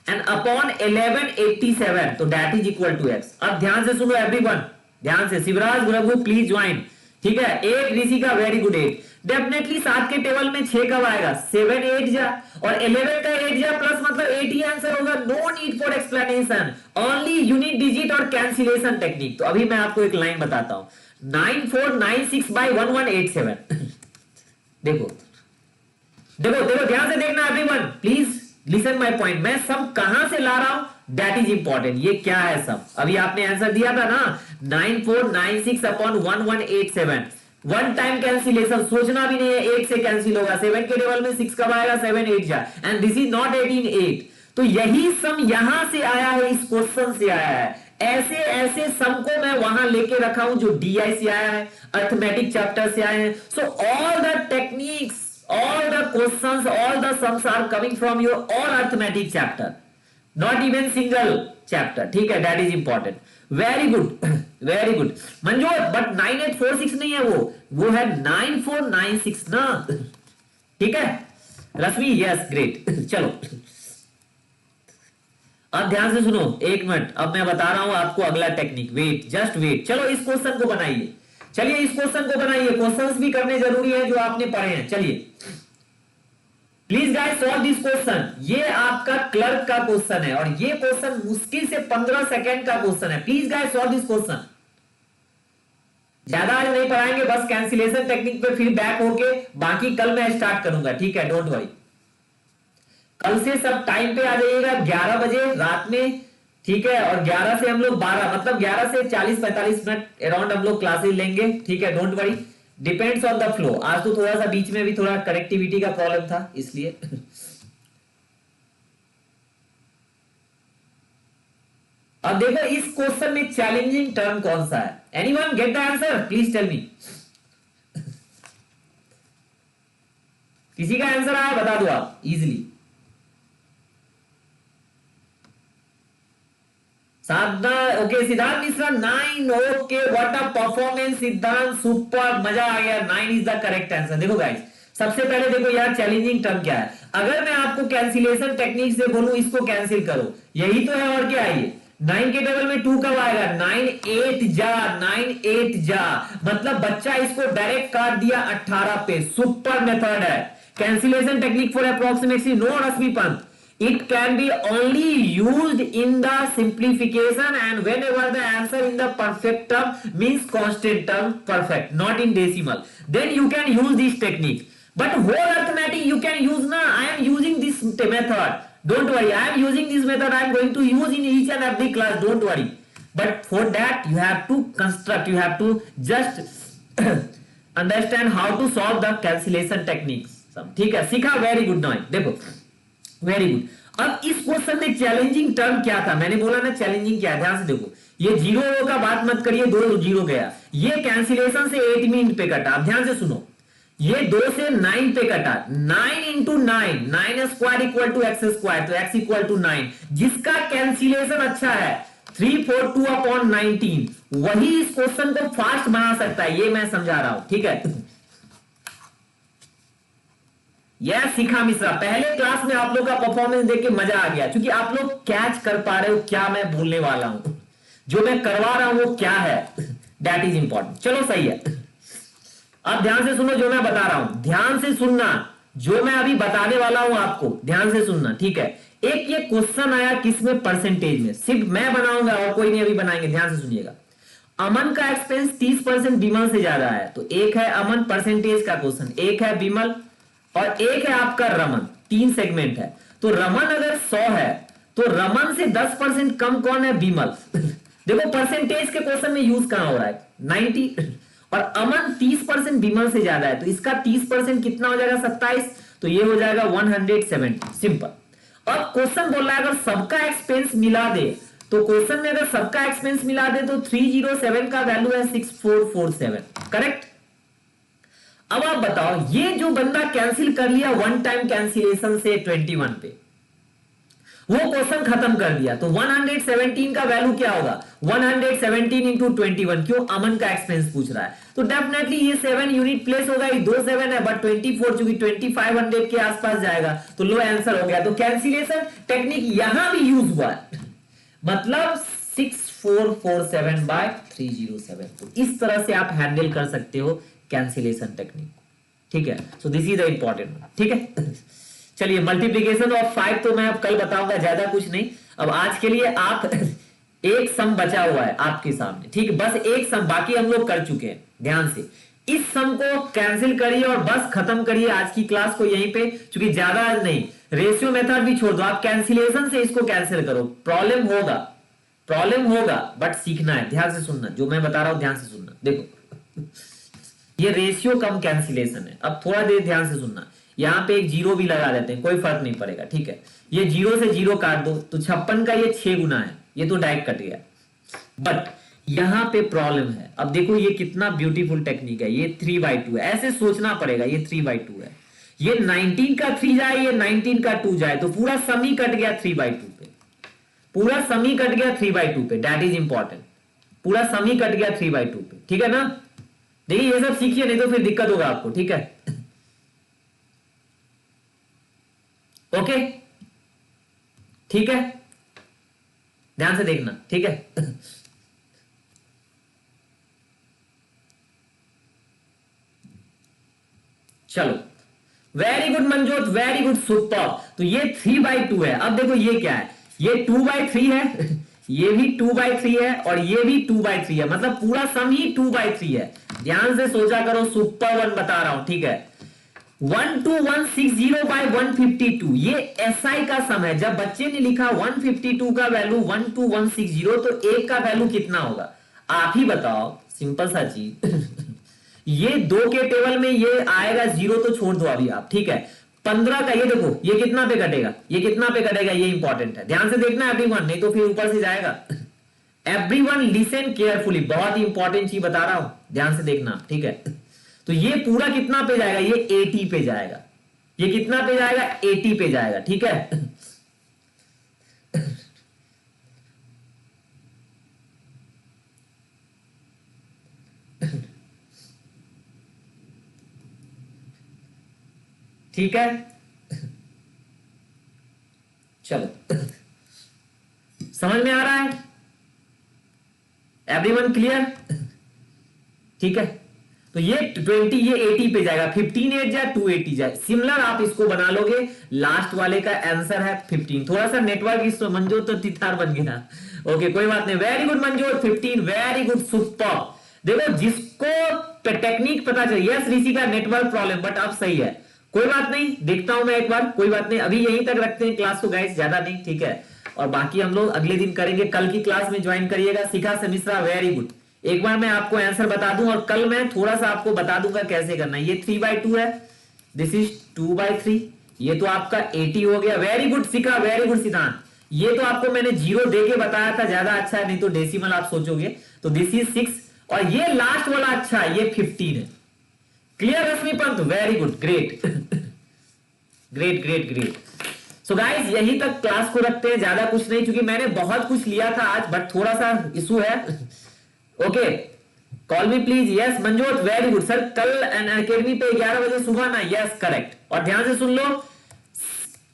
एंड अपॉन 1187, तो that is equal to x। अब ध्यान से सुनो एवरीवन, ध्यान से, शिवराज गुरगु प्लीज ज्वाइन, ठीक है, 8 ऋषि का, वेरी गुड 8। डेफिनेटली 7 के टेबल में 6 कब आएगा, 7 8 जा, और 11 का 8 जा प्लस मतलब 8 ही आंसर होगा। No need for explanation, only unit digit और कैंसिलेशन टेक्निक। तो अभी मैं आपको एक लाइन बताता हूं, 9496 by 1187। देखो देखो देखो, ध्यान से देखना everyone, please listen my point. मैं सम कहां से ला रहा हूं, दैट इज इंपॉर्टेंट। ये क्या है सम, अभी आपने आंसर दिया था ना, 9496 अपॉन 1187। वन टाइम कैंसिलेशन, सोचना भी नहीं है, 8 से कैंसिल होगा। 7 के टेबल में 6 कब आएगा, 7 8 जा, एंड दिस इज नॉट 18 8। तो यही सम यहां से आया है, इस क्वेश्चन से आया है। ऐसे ऐसे सम को मैं वहां लेके रखा हूं जो डीआई से आया है, अर्थमेटिक चैप्टर से आए हैं। So all the techniques, all the questions, all the sums are coming from your all arithmetic chapter, not even single chapter, ठीक है, that is important, very good, very good Manju. But 9846 नहीं है, वो है 9496 ना, ठीक है रश्मि, यस ग्रेट। चलो अब ध्यान से सुनो, एक मिनट, अब मैं बता रहा हूं आपको अगला टेक्निक, वेट जस्ट वेट। चलो इस क्वेश्चन को बनाइए, चलिए इस क्वेश्चन को बनाइए, क्वेश्चंस भी करने जरूरी है जो आपने पढ़े हैं। चलिए please guys solve this question. ये आपका क्लर्क का क्वेश्चन है और ये क्वेश्चन मुश्किल से 15 सेकंड का क्वेश्चन है। Please guys solve this question. ज्यादा आज नहीं पढ़ाएंगे, बस कैंसिलेशन टेक्निक पे फिर बैक होके बाकी कल मैं स्टार्ट करूंगा, ठीक है, डोंट वरी। कल से सब टाइम पे आ जाइएगा, 11 बजे रात में, ठीक है, और 11 से हम लोग 12 मतलब 11 से 40-45 मिनट अराउंड हम लोग क्लासेस लेंगे, ठीक है, don't worry, depends on the flow. आज तो थोड़ा सा बीच में भी थोड़ा कनेक्टिविटी का प्रॉब्लम था, इसलिए अब देखो इस क्वेश्चन में चैलेंजिंग टर्म कौन सा है, anyone get the answer, please tell me. किसी का आंसर आया बता दो आप इजिली। साधना, ओके, सिद्धांत Mishra 9, okay, what a performance सिद्धांत, सुपर, मजा आ गया, 9 इज द करेक्ट आंसर। देखो गाइस, सबसे पहले देखो यार चैलेंजिंग टर्म क्या है। अगर मैं आपको कैंसिलेशन टेक्निक से बोलूं इसको कैंसिल करो, यही तो है और क्या है ये। 9 के टेबल में 2 कब आएगा, 9 8 जा, 9 8 जा, मतलब बच्चा इसको डायरेक्ट काट दिया 18 पे, सुपर मेथड है। Cancellation technique for approximately, no Rashmi Pant, it can be only used in the simplification and whenever the answer in the perfect term means constant term perfect, not in decimal, then you can use this technique. But whole arithmetic you can use na, I am using this method, don't worry, I am using this method, I am going to use in each and every class, don't worry. But for that you have to construct, you have to just understand how to solve the cancellation techniques, ठीक है, सीखा, very good. Noise, देखो very good. अब इस question में challenging term क्या था, मैंने बोला ना चैलेंजिंग क्या है, ध्यान से देखो, ये 0 का बात मत करिए, 2 0 गया, ये कैंसिलेशन से 8 मिनट पे कटा। अब ध्यान से सुनो, ये 2 से 9 पे कटा, 9 into 9, 9 square equal to x square, तो एक्स इक्वल टू 9, जिसका कैंसिलेशन अच्छा है 342 अपॉन 19, वही इस क्वेश्चन को फास्ट बना सकता है, ये मैं समझा रहा हूं, ठीक है। यह सीखा मिश्रा, पहले क्लास में आप लोग का परफॉर्मेंस देख के मजा आ गया, क्योंकि आप लोग कैच कर पा रहे हो क्या मैं बोलने वाला हूं, जो मैं करवा रहा हूं वो क्या है, दैट इज इंपॉर्टेंट। चलो सही है, अब ध्यान से सुनो जो मैं बता रहा हूं, ध्यान से सुनना, जो मैं अभी बताने वाला हूं आपको ध्यान से सुनना, ठीक है। एक ये क्वेश्चन आया किसमें, परसेंटेज में, सिर्फ मैं बनाऊंगा और कोई नहीं अभी बनाएंगे, ध्यान से सुनिएगा। अमन का एक्सपेंस 30% विमल से ज्यादा है, तो एक है अमन परसेंटेज का क्वेश्चन, एक है विमल और एक है आपका रमन, 3 सेगमेंट है। तो रमन अगर 100 है तो रमन से 10% कम कौन है, विमल। देखो परसेंटेज के क्वेश्चन में यूज कहां हो रहा है, 90, और अमन 30% विमल से ज्यादा है, तो इसका 30% कितना हो जाएगा, 27, तो ये हो जाएगा 170, सिंपल। अब क्वेश्चन बोल रहा है अगर सबका एक्सपेंस मिला दे, तो क्वेश्चन में अगर सबका एक्सपेंस मिला दे तो 307 का वैल्यू है 6447, करेक्ट। अब आप बताओ, ये जो बंदा कैंसिल कर लिया वन टाइम कैंसिलेशन से 21 पे, वो क्वेश्चन खत्म कर दिया, तो 117 का वैल्यू क्या होगा, 117 इंटू 21, क्यों, अमन का एक्सपेंस पूछ रहा है, तो डेफिनेटली ये 7 यूनिट प्लेस होगा, ये 2 7 है, बट 24 चूंकि 2500 के आसपास जाएगा, तो लो आंसर हो गया। तो कैंसिलेशन टेक्निक यहां भी यूज हुआ है, मतलब 6447/307। तो इस तरह से आप हैंडल कर सकते हो कैंसिलेशन टेक्निक। ठीक है, so this is the important. ठीक है, चलिए मल्टीप्लीकेशन ऑफ 5 तो मैं अब कल बताऊंगा, ज्यादा कुछ नहीं। अब आज के लिए आप एक सम बचा हुआ है आपके सामने, ठीक है, बस एक सम, बाकी हम लोग कर चुके हैं। ध्यान से इस सम को कैंसिल करिए और बस खत्म करिए आज की क्लास को यहीं पे, क्योंकि ज्यादा नहीं, रेशियो मेथड भी छोड़ दो, आप कैंसिलेशन से इसको कैंसिल करो। प्रॉब्लम होगा बट सीखना है। ध्यान से सुनना, जो मैं बता रहा हूं ध्यान से सुनना। देखो ये रेशियो कम कैंसिलेशन है। अब थोड़ा देर ध्यान से सुनना, यहां पे एक जीरो भी लगा देते हैं, कोई फर्क नहीं पड़ेगा। ठीक है, ये जीरो से जीरो काट दो तो 56 का ये 6 गुना है, ये तो डायरेक्ट कट गया। बट यहां पे प्रॉब्लम है। अब देखो ये कितना ब्यूटीफुल टेक्निक है, ये 3/2 है, ऐसे सोचना पड़ेगा, ये 3/2 है। ये 19 का 3 जाए, ये 19 का 2 जाए, तो पूरा सम ही कट गया 3/2 पे, पूरा सम ही कट गया 3/2 पे। दैट इज इंपॉर्टेंट, पूरा सम ही कट गया 3/2 पे। ठीक है ना, देखिए ये सब सीखिए, नहीं तो फिर दिक्कत होगा आपको। ठीक है, ओके, ठीक है, ध्यान से देखना। ठीक है, चलो, very good Manjot, very good, super. तो ये 3/2 है। अब देखो ये क्या है, ये 2/3 है, ये भी 2/3 है और ये भी 2/3 है, मतलब पूरा सम ही 2/3 है। ध्यान से सोचा करो, सुपर वन बता रहा हूं। ठीक है, 12160/152 ये SI का सम है। जब बच्चे ने लिखा 152 का वैल्यू 12160, तो एक का वैल्यू कितना होगा आप ही बताओ, सिंपल सा चीज। ये 2 के टेबल में ये आएगा 0, तो छोड़ दो अभी आप। ठीक है, 15 का ये देखो, ये कितना पे कटेगा, ये कितना पे कटेगा, ये इंपॉर्टेंट है, ध्यान से देखना एवरीवन, नहीं तो फिर ऊपर से जाएगा। एवरीवन लिसन केयरफुली, बहुत ही इंपॉर्टेंट चीज बता रहा हूं, ध्यान से देखना। ठीक है, तो ये पूरा कितना पे जाएगा, ये 80 पे जाएगा, ये कितना पे जाएगा, 80 पे जाएगा। ठीक है, ठीक है, चलो, समझ में आ रहा है एवरीवन, क्लियर? ठीक है, तो ये 20, ये 80 पे जाएगा, 15 8 जाए 280 जाए, सिमिलर आप इसको बना लोगे। लास्ट वाले का आंसर है 15। थोड़ा सा नेटवर्क इस मंजो तो तिथार बन गया, ओके कोई बात नहीं, very good Manjo, 15, very good, super. देखो जिसको टेक्निक पता चल, यस ऋषि का नेटवर्क प्रॉब्लम, बट अब सही है, कोई बात नहीं, देखता हूं मैं एक बार, कोई बात नहीं, अभी यहीं तक रखते हैं क्लास को गाइस, ज्यादा नहीं। ठीक है, और बाकी हम लोग अगले दिन करेंगे, कल की क्लास में ज्वाइन करिएगा। शिखा से मिश्रा, वेरी गुड। एक बार मैं आपको आंसर बता दूं और कल मैं थोड़ा सा आपको बता दूंगा कैसे करना है। ये 3/2 है, दिस इज 2/3, ये तो आपका 80 हो गया। वेरी गुड शिखा, वेरी गुड सिद्धांत। ये तो आपको मैंने 0 दे के बताया था, ज्यादा अच्छा है, नहीं तो डेसिमल आप सोचोगे। तो दिस इज 6 और ये लास्ट वाला अच्छा है, ये 15 है। Clear Rashmi Pant, very good, great, great great great. So guys यहीं तक क्लास को रखते हैं, ज्यादा कुछ नहीं, क्योंकि मैंने बहुत कुछ लिया था आज, बट थोड़ा सा इशू है। Okay, call me please. Yes Manjot, very good sir, कल अकेडमी पे 11 बजे सुबह ना, यस करेक्ट। और ध्यान से सुन लो,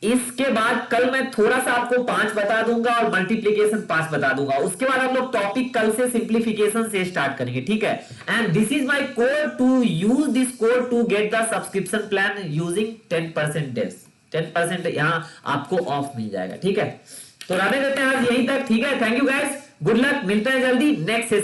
इसके बाद कल मैं थोड़ा सा आपको 5 बता दूंगा और मल्टीप्लीकेशन 5 बता दूंगा। उसके बाद हम लोग टॉपिक कल से सिंप्लीफिकेशन से स्टार्ट करेंगे। ठीक है, and this is my code, to use this code to get the subscription plan using 10% डेस, 10% यहां आपको ऑफ मिल जाएगा। ठीक है, तो रहने देते हैं आज यहीं तक। ठीक है, thank you guys, good luck, मिलते हैं जल्दी नेक्स्ट